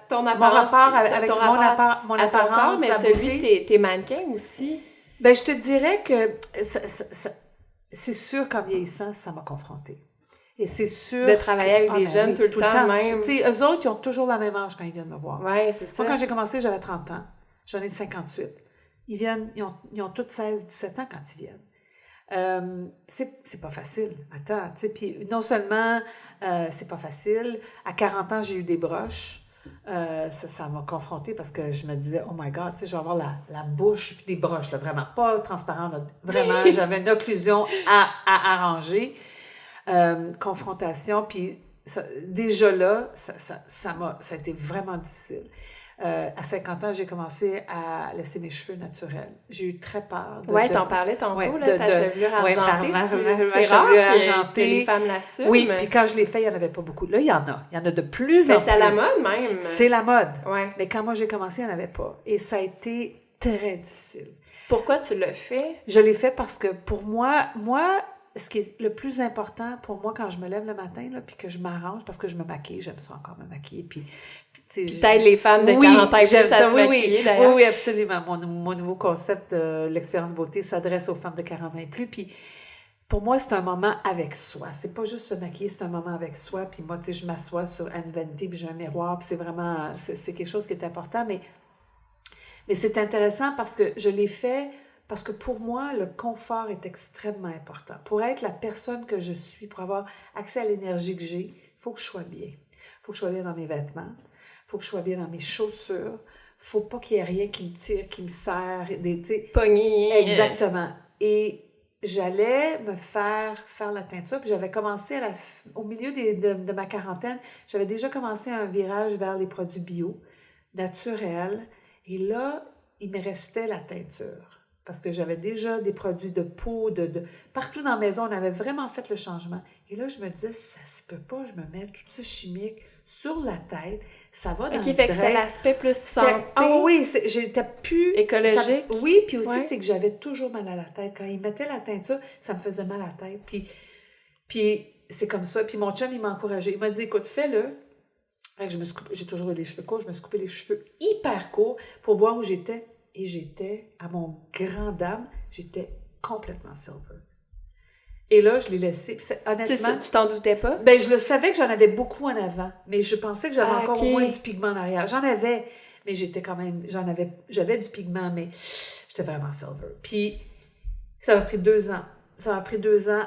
ton apparence, mon à ton corps, mais celui de tes mannequins aussi? Ben, je te dirais que c'est sûr qu'en vieillissant, ça m'a confrontée. Et c'est sûr... De travailler avec des jeunes tout le temps même. Tu sais, eux autres, ils ont toujours la même âge quand ils viennent me voir. Oui, c'est ça. Moi, quand j'ai commencé, j'avais 30 ans. J'en ai 58. Ils ont tous 16, 17 ans quand ils viennent. C'est pas facile. Attends, tu sais, puis non seulement c'est pas facile, à 40 ans, j'ai eu des broches. Ça m'a confrontée parce que je me disais, oh my God, tu sais, je vais avoir la bouche puis des broches, là, vraiment pas transparentes. Vraiment, j'avais une occlusion à arranger. Confrontation, puis déjà là, ça a été vraiment difficile. À 50 ans, j'ai commencé à laisser mes cheveux naturels. J'ai eu très peur. Oui, t'en parlais tantôt, ta chevelure argentée. Ma chevelure argentée. Que les femmes l'assument. Oui, puis quand je l'ai fait, il n'y en avait pas beaucoup. Là, il y en a. Il y en a de plus en plus. C'est à la mode même. C'est la mode. Ouais. Mais quand moi, j'ai commencé, il n'y en avait pas. Et ça a été très difficile. Pourquoi tu l'as fait? Je l'ai fait parce que pour moi, ce qui est le plus important pour moi quand je me lève le matin, là, puis que je m'arrange, parce que je me maquille, j'aime ça encore me maquiller, puis t'aides les femmes de 40 ans plus à se maquiller, d'ailleurs. Oui, absolument. Mon nouveau concept de l'expérience beauté s'adresse aux femmes de 40 ans et plus, puis pour moi, c'est un moment avec soi. C'est pas juste se maquiller, c'est un moment avec soi, puis moi, tu sais, je m'assois sur une vanité, puis j'ai un miroir, puis c'est vraiment, c'est quelque chose qui est important, mais c'est intéressant parce que je l'ai fait. Parce que pour moi, le confort est extrêmement important. Pour être la personne que je suis, pour avoir accès à l'énergie que j'ai, il faut que je sois bien. Il faut que je sois bien dans mes vêtements. Il faut que je sois bien dans mes chaussures. Il ne faut pas qu'il y ait rien qui me tire, qui me serre. Pogné. Exactement. Et j'allais me faire la teinture, puis j'avais commencé au milieu de ma quarantaine, j'avais déjà commencé un virage vers les produits bio, naturels. Et là, il me restait la teinture. Parce que j'avais déjà des produits de peau, partout dans la maison, on avait vraiment fait le changement. Et là, je me disais, ça se peut pas, je me mets tout ça chimique sur la tête, ça va dans le fait que c'est l'aspect plus santé. Ah oui, j'étais plus... écologique. Oui, puis aussi, c'est que j'avais toujours mal à la tête. Quand ils mettaient la teinture, ça me faisait mal à la tête. Puis c'est comme ça. Puis mon chum, il m'a encouragée. Il m'a dit, écoute, fais-le. J'ai toujours eu les cheveux courts. Je me suis coupé les cheveux hyper courts pour voir où j'étais. Et j'étais, à mon grand dame, j'étais complètement silver. Et là, je l'ai laissé. Honnêtement... Tu t'en doutais pas? Ben, je le savais que j'en avais beaucoup en avant, mais je pensais que j'avais encore au moins du pigment en arrière. J'en avais, mais j'étais quand même... J'avais du pigment, mais j'étais vraiment silver. Puis, ça m'a pris 2 ans. Ça m'a pris 2 ans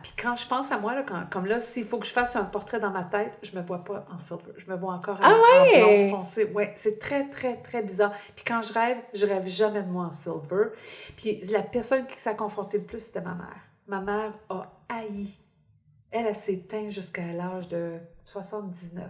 Puis quand je pense à moi, là, comme là, s'il faut que je fasse un portrait dans ma tête, je me vois pas en silver. Je me vois encore en blond foncé. Ouais, c'est très, très, très bizarre. Puis quand je rêve jamais de moi en silver. Puis la personne qui s'est confrontée le plus, c'était ma mère. Ma mère a haï. Elle s'est teinte jusqu'à l'âge de 79.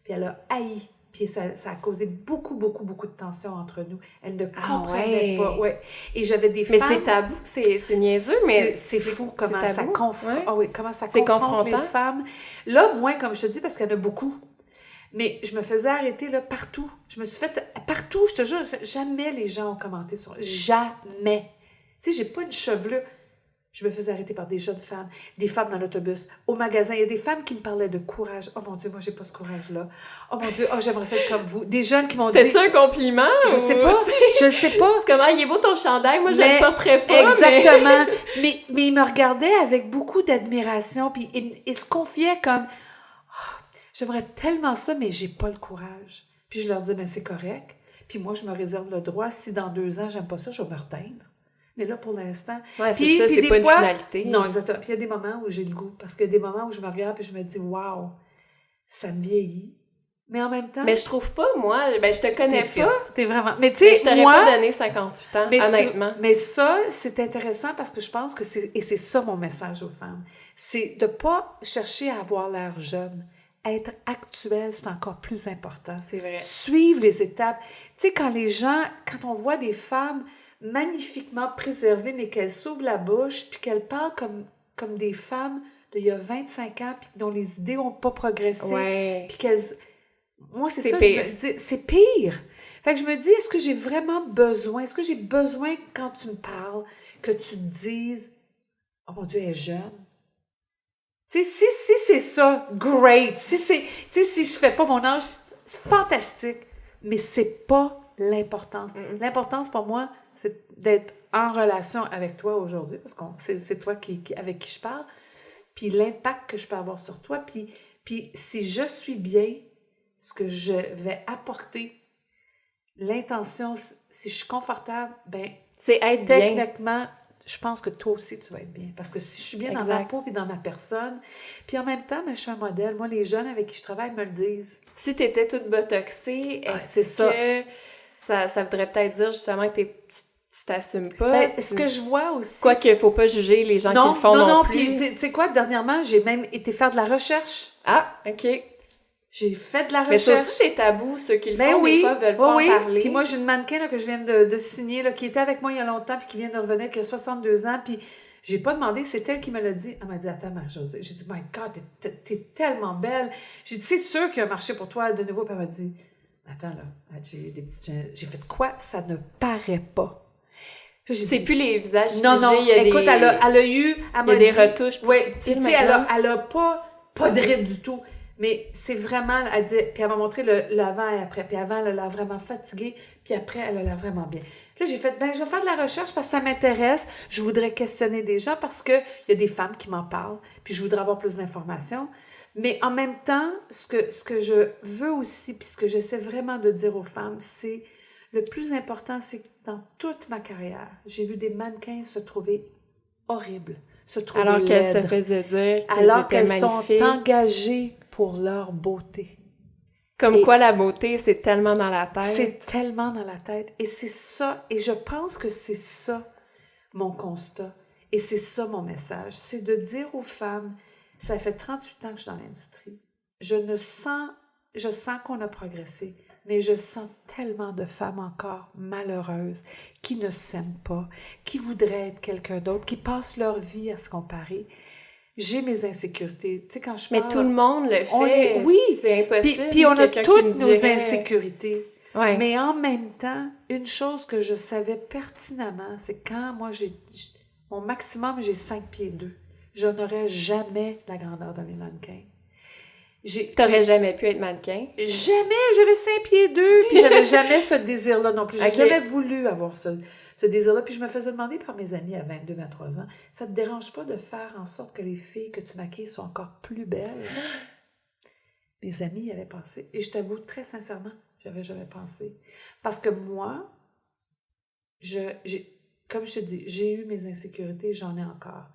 Puis elle a haï. Puis ça a causé beaucoup, beaucoup, beaucoup de tension entre nous. Elle ne comprenait pas. Ouais. Et j'avais des femmes... Mais c'est tabou, c'est niaiseux, mais... C'est fou comment ça confronte. Ah oui, comment ça confronte confronte les femmes. Là, moins, comme je te dis, parce qu'il y en a beaucoup. Mais je me faisais arrêter là, partout. Je me suis fait... Partout, je te jure, jamais les gens ont commenté sur... Jamais. Tu sais, j'ai pas une chevelure. Je me faisais arrêter par des jeunes femmes, des femmes dans l'autobus, au magasin. Il y a des femmes qui me parlaient de courage. Oh mon Dieu, moi, j'ai pas ce courage-là. Oh mon Dieu, j'aimerais ça être comme vous. Des jeunes qui m'ont dit... C'était-tu un compliment? Je sais pas. Je sais pas. C'est comme, il est beau ton chandail, moi, je le porterais pas. Exactement. Mais ils me regardaient avec beaucoup d'admiration, puis ils se confiaient comme... Oh, j'aimerais tellement ça, mais j'ai pas le courage. Puis je leur dis, ben c'est correct. Puis moi, je me réserve le droit. Si dans 2 ans, j'aime pas ça, je vais me reteindre. Mais là, pour l'instant... Oui, c'est ça, c'est pas une finalité. Non, exactement. Puis il y a des moments où j'ai le goût. Parce qu'il y a des moments où je me regarde et je me dis, waouh, ça me vieillit. Mais en même temps... Mais je trouve pas, moi... Ben, je te connais pas. T'es vraiment... Mais tu sais, je t'aurais pas donné 58 ans, honnêtement. Mais ça, c'est intéressant parce que je pense que c'est... Et c'est ça mon message aux femmes. C'est de pas chercher à avoir l'air jeune. Être actuel, c'est encore plus important. C'est vrai. Suivre les étapes. Tu sais, quand on voit des femmes... magnifiquement préservées, mais qu'elles s'ouvrent la bouche, puis qu'elles parlent comme des femmes d'il y a 25 ans, puis dont les idées n'ont pas progressé, puis qu'elles... Moi, c'est ça, pire. je me dis, c'est pire. Fait que je me dis, est-ce que j'ai vraiment besoin, est-ce que j'ai besoin, quand tu me parles, que tu te dises, oh mon Dieu, elle est jeune? Tu sais, si c'est ça, great. Si je fais pas mon âge, c'est fantastique. Mais c'est pas l'importance. L'importance, pour moi, c'est d'être en relation avec toi aujourd'hui, parce que c'est toi avec qui je parle, puis l'impact que je peux avoir sur toi, puis si je suis bien, ce que je vais apporter, l'intention, si je suis confortable, ben c'est être bien. Techniquement, je pense que toi aussi, tu vas être bien. Parce que si je suis bien dans ma peau et dans ma personne, puis en même temps, je suis un modèle. Moi, les jeunes avec qui je travaille me le disent. Si tu étais toute botoxée, est-ce que ça voudrait peut-être dire justement que tu t'assumes pas? Ben, ce que je vois aussi... Quoique, il ne faut pas juger les gens qui le font non plus. Puis, tu sais quoi, dernièrement, j'ai même été faire de la recherche. Ah, OK. J'ai fait de la recherche. Mais ça aussi, c'est tabou. Ceux qui le font, des fois, veulent pas en parler. Puis moi, j'ai une mannequin là, que je viens de signer, là, qui était avec moi il y a longtemps, puis qui vient de revenir, qui a 62 ans, puis j'ai pas demandé, c'est elle qui me l'a dit. Elle m'a dit, attends, Marie-Josée. J'ai dit, my God, t'es tellement belle. J'ai dit, c'est sûr qu'il y a un marché pour toi de nouveau. Puis elle m'a dit, attends, là, j'ai fait quoi? Ça ne paraît pas. C'est plus les visages figés. Non, écoute, elle a eu... Il y a des retouches plus subtiles maintenant. Elle a pas de rides du tout. Mais c'est vraiment, elle dit, puis elle m'a montré l'avant et après. Puis avant, elle a l'air vraiment fatiguée, puis après, elle a l'air vraiment bien. Puis là, j'ai fait, je vais faire de la recherche parce que ça m'intéresse. Je voudrais questionner des gens parce qu'il y a des femmes qui m'en parlent, puis je voudrais avoir plus d'informations. Mais en même temps, ce que je veux aussi, puis ce que j'essaie vraiment de dire aux femmes, c'est le plus important, c'est que dans toute ma carrière, j'ai vu des mannequins se trouver horribles, se trouver alors laides, qu'elles se faisaient dire alors qu'elles magnifiques. Sont engagées pour leur beauté. Comme quoi la beauté, c'est tellement dans la tête. C'est tellement dans la tête. Et c'est ça, et je pense que c'est ça. mon constat. Et c'est ça mon message, c'est de dire aux femmes, ça fait 38 ans que je suis dans l'industrie, je sens qu'on a progressé, mais je sens tellement de femmes encore malheureuses, qui ne s'aiment pas, qui voudraient être quelqu'un d'autre, qui passent leur vie à se comparer. J'ai mes insécurités. Tu sais, quand je parle... Mais tout le monde le fait. Oui! C'est impossible. Puis on a toutes nos dirait... insécurités. Ouais. Mais en même temps, une chose que je savais pertinemment, c'est quand moi, mon maximum, j'ai 5 pieds 2. Je n'aurais jamais la grandeur de mes mannequins. T'aurais jamais pu être mannequin? Jamais! J'avais 5 pieds 2, puis j'avais jamais ce désir-là non plus. J'ai jamais voulu avoir ce désir-là. Puis je me faisais demander par mes amis à 22, 23 ans, ça te dérange pas de faire en sorte que les filles que tu maquilles soient encore plus belles? Mes amis y avaient pensé. Et je t'avoue, très sincèrement, j'avais jamais pensé. Parce que moi, comme je te dis, j'ai eu mes insécurités, j'en ai encore.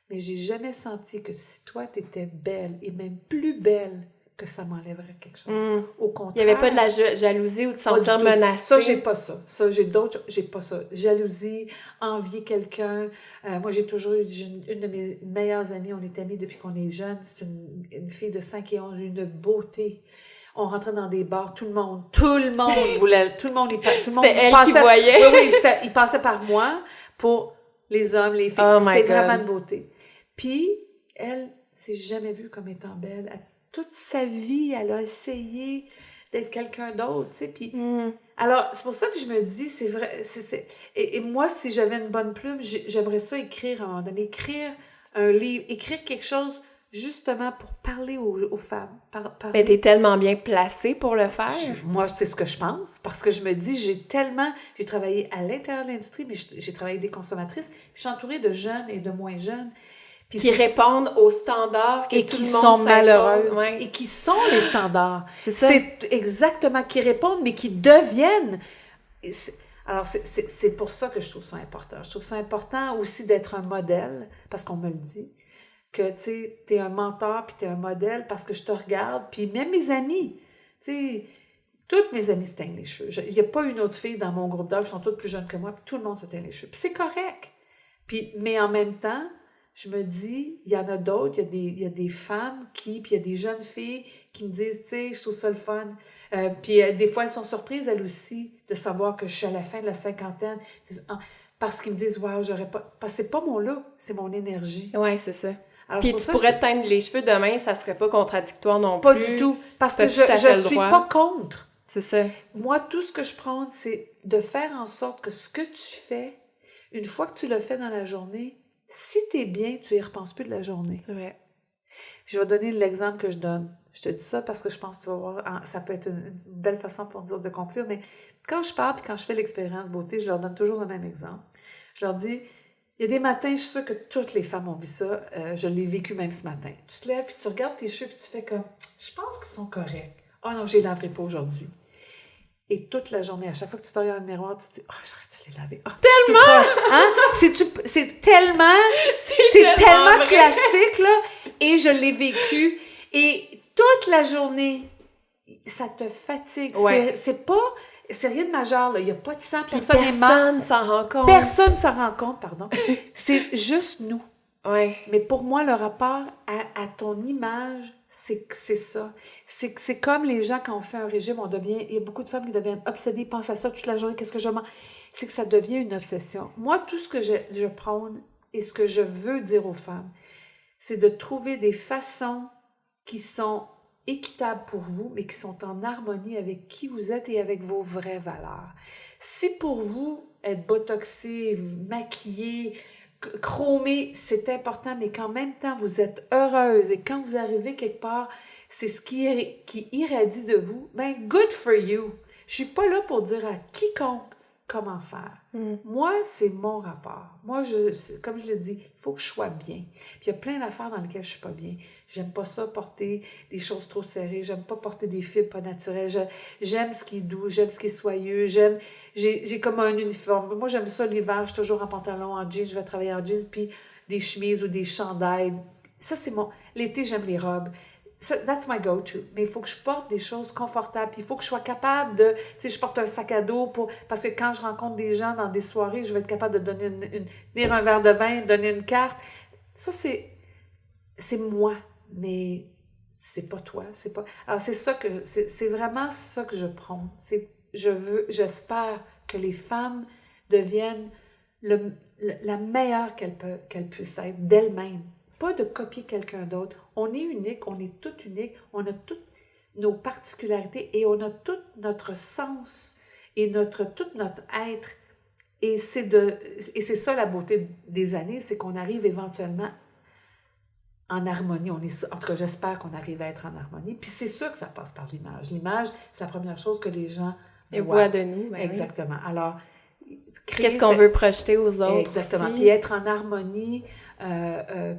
Mais j'ai jamais senti que si toi, tu étais belle, et même plus belle, que ça m'enlèverait quelque chose. Au contraire. Il n'y avait pas de la jalousie ou de sentir menacée. Ça, j'ai pas ça. Ça, j'ai pas ça. Jalousie, envier quelqu'un. Moi, j'ai toujours eu une de mes meilleures amies, on est amies depuis qu'on est jeunes. C'est une fille de 5 et 11, une beauté. On rentrait dans des bars, tout le monde voulait, tout le monde C'était elle qui voyait. Oui, il passait par moi pour les hommes, les filles. C'était vraiment une beauté. Puis, elle s'est jamais vue comme étant belle. Toute sa vie, elle a essayé d'être quelqu'un d'autre, tu sais. Puis, alors, c'est pour ça que je me dis, c'est vrai, et moi, si j'avais une bonne plume, j'aimerais ça écrire à un moment donné, écrire un livre, écrire quelque chose justement pour parler aux femmes. Mais t'es tellement bien placée pour le faire. Moi, c'est ce que je pense, parce que je me dis, j'ai travaillé à l'intérieur de l'industrie, mais j'ai travaillé avec des consommatrices, je suis entourée de jeunes et de moins jeunes. Qui répondent aux standards que et tout qui le monde sont malheureuses. Ouais. Et qui sont les standards. C'est ça. C'est exactement, qui répondent, mais qui deviennent... Alors, c'est pour ça que je trouve ça important. Je trouve ça important aussi d'être un modèle, parce qu'on me le dit, que, tu sais, t'es un mentor, puis t'es un modèle, parce que je te regarde, puis même mes amis, tu sais, toutes mes amies se teignent les cheveux. Il n'y a pas une autre fille dans mon groupe d'âge, qui sont toutes plus jeunes que moi, puis tout le monde se teigne les cheveux. Puis c'est correct. Mais en même temps, je me dis, il y en a d'autres, il y a des femmes puis il y a des jeunes filles qui me disent, tu sais, je trouve ça le fun. Puis des fois, elles sont surprises, elles aussi, de savoir que je suis à la fin de la cinquantaine. Parce qu'ils me disent, waouh, j'aurais pas... Parce que c'est pas mon look, c'est mon énergie. Oui, c'est ça. Alors, puis tu pourrais te teindre les cheveux demain, ça serait pas contradictoire non plus. Pas du tout. Parce que je suis pas contre. C'est ça. Moi, tout ce que je prends, c'est de faire en sorte que ce que tu fais, une fois que tu le fais dans la journée, si t'es bien, tu y repenses plus de la journée. C'est vrai. Je vais donner l'exemple que je donne. Je te dis ça parce que je pense que tu vas voir, ça peut être une belle façon pour dire de conclure, mais quand je parle puis quand je fais l'expérience beauté, je leur donne toujours le même exemple. Je leur dis, il y a des matins, je suis sûre que toutes les femmes ont vu ça, je l'ai vécu même ce matin. Tu te lèves puis tu regardes tes cheveux puis tu fais comme, je pense qu'ils sont corrects. Oh non, je les laverai pas aujourd'hui. Et toute la journée, à chaque fois que tu te regardes dans le miroir, tu te dis « Oh, j'aurais dû les laver. Oh, tellement! Hein? C'est tellement classique, là. Et je l'ai vécu. Et toute la journée, ça te fatigue. Ouais. C'est rien de majeur, là. Il n'y a pas de sang. Personne s'en rend compte. Personne s'en rend compte, pardon. C'est juste nous. Ouais. Mais pour moi, le rapport à ton image, c'est ça. C'est comme les gens, quand on fait un régime, il y a beaucoup de femmes qui deviennent obsédées, pensent à ça toute la journée, qu'est-ce que je mange? C'est que ça devient une obsession. Moi, tout ce que je prône et ce que je veux dire aux femmes, c'est de trouver des façons qui sont équitables pour vous, mais qui sont en harmonie avec qui vous êtes et avec vos vraies valeurs. Si pour vous, être botoxé, maquillé, chromé, c'est important, mais qu'en même temps, vous êtes heureuse et quand vous arrivez quelque part, c'est ce qui irradie de vous, ben good for you. Je suis pas là pour dire à quiconque comment faire. Moi, c'est mon rapport. Moi, comme je le dis, il faut que je sois bien. Puis il y a plein d'affaires dans lesquelles je suis pas bien. J'aime pas ça porter des choses trop serrées. J'aime pas porter des fibres pas naturelles. J'aime ce qui est doux. J'aime ce qui est soyeux. J'ai comme un uniforme. Moi, j'aime ça l'hiver. Je suis toujours en pantalon, en jeans. Je vais travailler en jeans. Puis des chemises ou des chandails. Ça, c'est mon... L'été, j'aime les robes. That's my go-to. Mais il faut que je porte des choses confortables. Puis il faut que je sois capable de... Tu sais, je porte un sac à dos parce que quand je rencontre des gens dans des soirées, je vais être capable de donner tenir un verre de vin, donner une carte. Ça, c'est moi. Mais c'est pas toi. C'est pas... Alors, c'est vraiment ça que je prône. J'espère que les femmes deviennent la meilleure qu'elles puissent être d'elles-mêmes. Pas de copier quelqu'un d'autre. On est unique, on est toutes uniques, on a toutes nos particularités et on a tout notre sens et tout notre être. Et c'est ça la beauté des années, c'est qu'on arrive éventuellement en harmonie. En tout cas, j'espère qu'on arrive à être en harmonie. Puis c'est sûr que ça passe par l'image. L'image, c'est la première chose que les gens voient de nous. Ben exactement. Oui. Alors, qu'est-ce qu'on veut projeter aux autres exactement. aussi. Puis être en harmonie.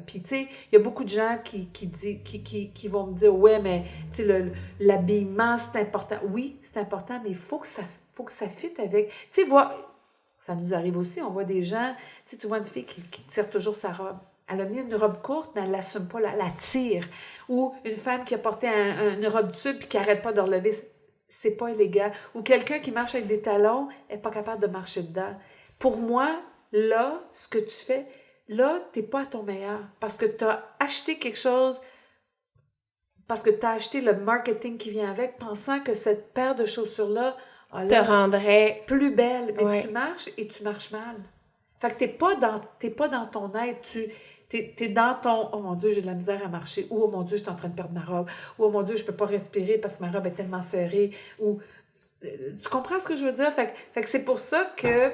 Puis, tu sais, il y a beaucoup de gens qui vont me dire, ouais, mais, tu sais, l'habillement, c'est important. Oui, c'est important, mais il faut que ça fitte avec... Tu sais, ça nous arrive aussi, on voit des gens, tu vois une fille qui tire toujours sa robe. Elle a mis une robe courte, mais elle ne l'assume pas, la tire. Ou une femme qui a porté une robe tube puis qui n'arrête pas de relever. C'est pas illégal. Ou quelqu'un qui marche avec des talons n'est pas capable de marcher dedans. Pour moi, là, ce que tu fais, là, tu n'es pas à ton meilleur. Parce que tu as acheté quelque chose, parce que tu as acheté le marketing qui vient avec, pensant que cette paire de chaussures-là te rendrait plus belle. Mais ouais. tu marches et tu marches mal. Fait que t'es pas dans ton être. T'es dans ton « Oh mon Dieu, j'ai de la misère à marcher » ou « Oh mon Dieu, je suis en train de perdre ma robe » ou « Oh mon Dieu, je peux pas respirer parce que ma robe est tellement serrée » ou... Tu comprends ce que je veux dire? Fait que c'est pour ça que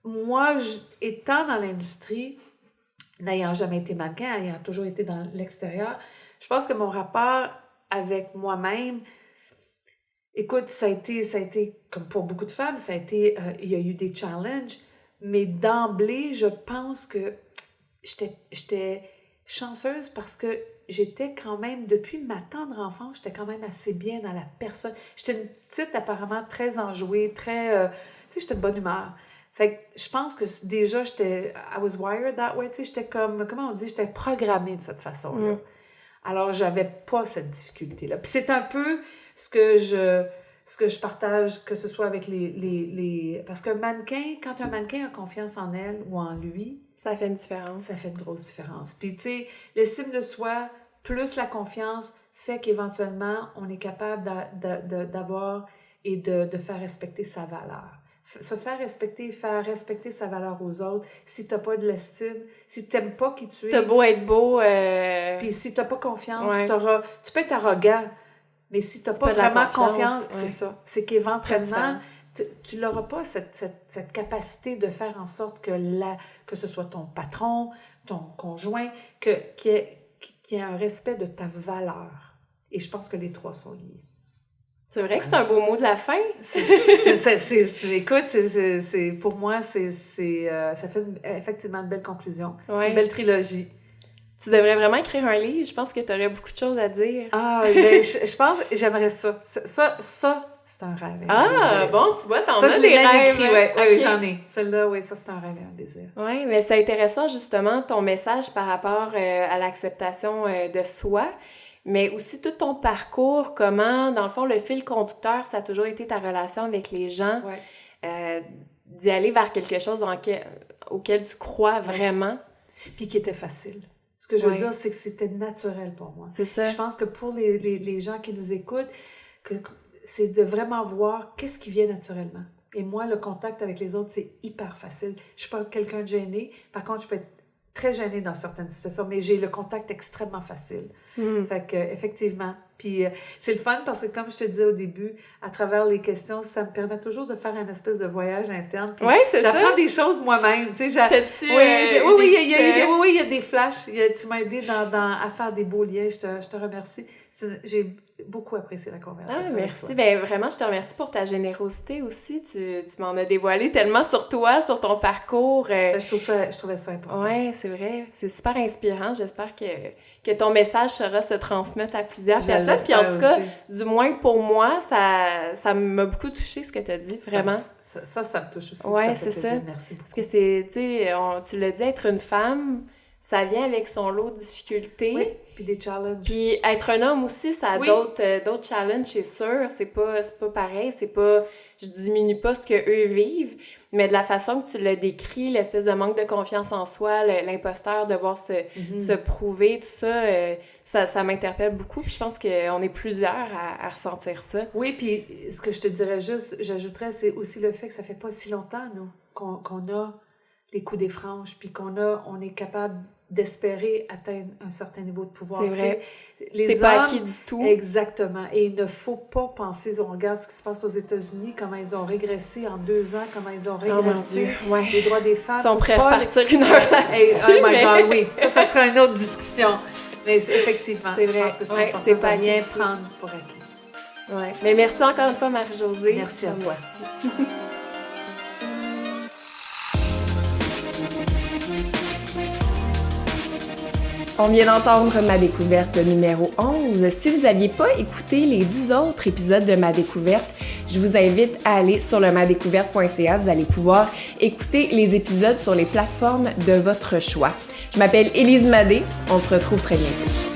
moi, étant dans l'industrie, n'ayant jamais été mannequin, ayant toujours été dans l'extérieur, je pense que mon rapport avec moi-même, écoute, ça a été, comme pour beaucoup de femmes, il y a eu des challenges, mais d'emblée, je pense que j'étais chanceuse parce que j'étais quand même, depuis ma tendre enfance, j'étais quand même assez bien dans la personne. J'étais une petite, apparemment, très enjouée, très... tu sais, j'étais de bonne humeur. Fait que je pense que déjà, I was wired that way, tu sais, j'étais comme, comment on dit, j'étais programmée de cette façon-là. Alors, j'avais pas cette difficulté-là. Puis c'est un peu ce que je partage, que ce soit avec les... Parce qu'un mannequin, quand un mannequin a confiance en elle ou en lui... Ça fait une différence. Ça fait une grosse différence. Puis, tu sais, l'estime de soi, plus la confiance, fait qu'éventuellement, on est capable d'avoir et de faire respecter sa valeur. Se faire respecter sa valeur aux autres. Si t'as pas de l'estime, si t'aimes pas qui tu es... T'as beau être beau... Puis si t'as pas confiance, tu peux être arrogant, mais si t'as pas vraiment confiance, c'est ça. C'est qu'éventuellement, tu n'auras pas cette capacité de faire en sorte que ce soit ton patron, ton conjoint, qu'il y ait un respect de ta valeur. Et je pense que les trois sont liés. C'est vrai que c'est un beau mot de la fin. Écoute, pour moi, ça fait effectivement une belle conclusion. Ouais. C'est une belle trilogie. Tu devrais vraiment écrire un livre. Je pense que tu aurais beaucoup de choses à dire. Ah, ben, je pense que j'aimerais ça. Ça, c'est un rêve. Ah, bon, tu vois, t'en as des rêves. Ça, je l'ai même écrit, oui, j'en ai. Celle-là, oui, ça, c'est un rêve et un désir. Oui, mais c'est intéressant, justement, ton message par rapport à l'acceptation de soi, mais aussi tout ton parcours, comment, dans le fond, le fil conducteur, ça a toujours été ta relation avec les gens, d'y aller vers quelque chose auquel tu crois vraiment. Puis qui était facile. Ce que je veux dire, c'est que c'était naturel pour moi. C'est ça. Je pense que pour les gens qui nous écoutent, c'est de vraiment voir qu'est-ce qui vient naturellement. Et moi, le contact avec les autres, c'est hyper facile. Je ne suis pas quelqu'un de gêné. Par contre, je peux être très gênée dans certaines situations, mais j'ai le contact extrêmement facile. Fait que, effectivement. Puis, c'est le fun parce que, comme je te disais au début, à travers les questions, ça me permet toujours de faire un espèce de voyage interne. Oui, c'est ça. J'apprends des choses moi-même. Tu sais, oui, il y a des flashs. Tu m'as aidé à faire des beaux liens. Je te remercie. J'ai beaucoup apprécié la conversation. Ah, merci. Ben, vraiment, je te remercie pour ta générosité aussi. Tu m'en as dévoilé tellement sur toi, sur ton parcours. Je trouvais ça important. Oui, c'est vrai. C'est super inspirant. J'espère que ton message saura se transmettre à plusieurs personnes. Puis en tout cas, du moins pour moi, ça m'a beaucoup touché ce que tu as dit, vraiment. Ça me touche aussi. Oui, c'est ça. Merci beaucoup. Parce que c'est, tu sais, tu l'as dit, être une femme, ça vient avec son lot de difficultés. Oui, puis des challenges. Puis être un homme aussi, ça a d'autres challenges, c'est sûr. C'est pas pareil, je diminue pas ce qu'eux vivent, mais de la façon que tu l'as décrit, l'espèce de manque de confiance en soi, l'imposteur, devoir se prouver, tout ça, ça m'interpelle beaucoup. Puis je pense qu'on est plusieurs à ressentir ça. Oui, puis ce que je te dirais juste, j'ajouterais, c'est aussi le fait que ça fait pas si longtemps, nous, qu'on a les coups des franges, puis on est capable d'espérer atteindre un certain niveau de pouvoir. C'est vrai. C'est pas acquis du tout. Exactement. Et il ne faut pas penser, on regarde ce qui se passe aux États-Unis, comment ils ont régressé en 2 ans, comment ils ont régressé les droits des femmes. Ils sont prêts à partir une heure là-dessus. Oh my God, oui. Ça sera une autre discussion. Mais effectivement, c'est vrai. Je pense que c'est important de pas bien prendre pour acquis. Ouais. Mais merci encore une fois, Marie-Josée. Merci à toi. On vient d'entendre ma découverte numéro 11. Si vous n'aviez pas écouté les 10 autres épisodes de ma découverte, je vous invite à aller sur le madécouverte.ca. Vous allez pouvoir écouter les épisodes sur les plateformes de votre choix. Je m'appelle Élise Madé. On se retrouve très bientôt.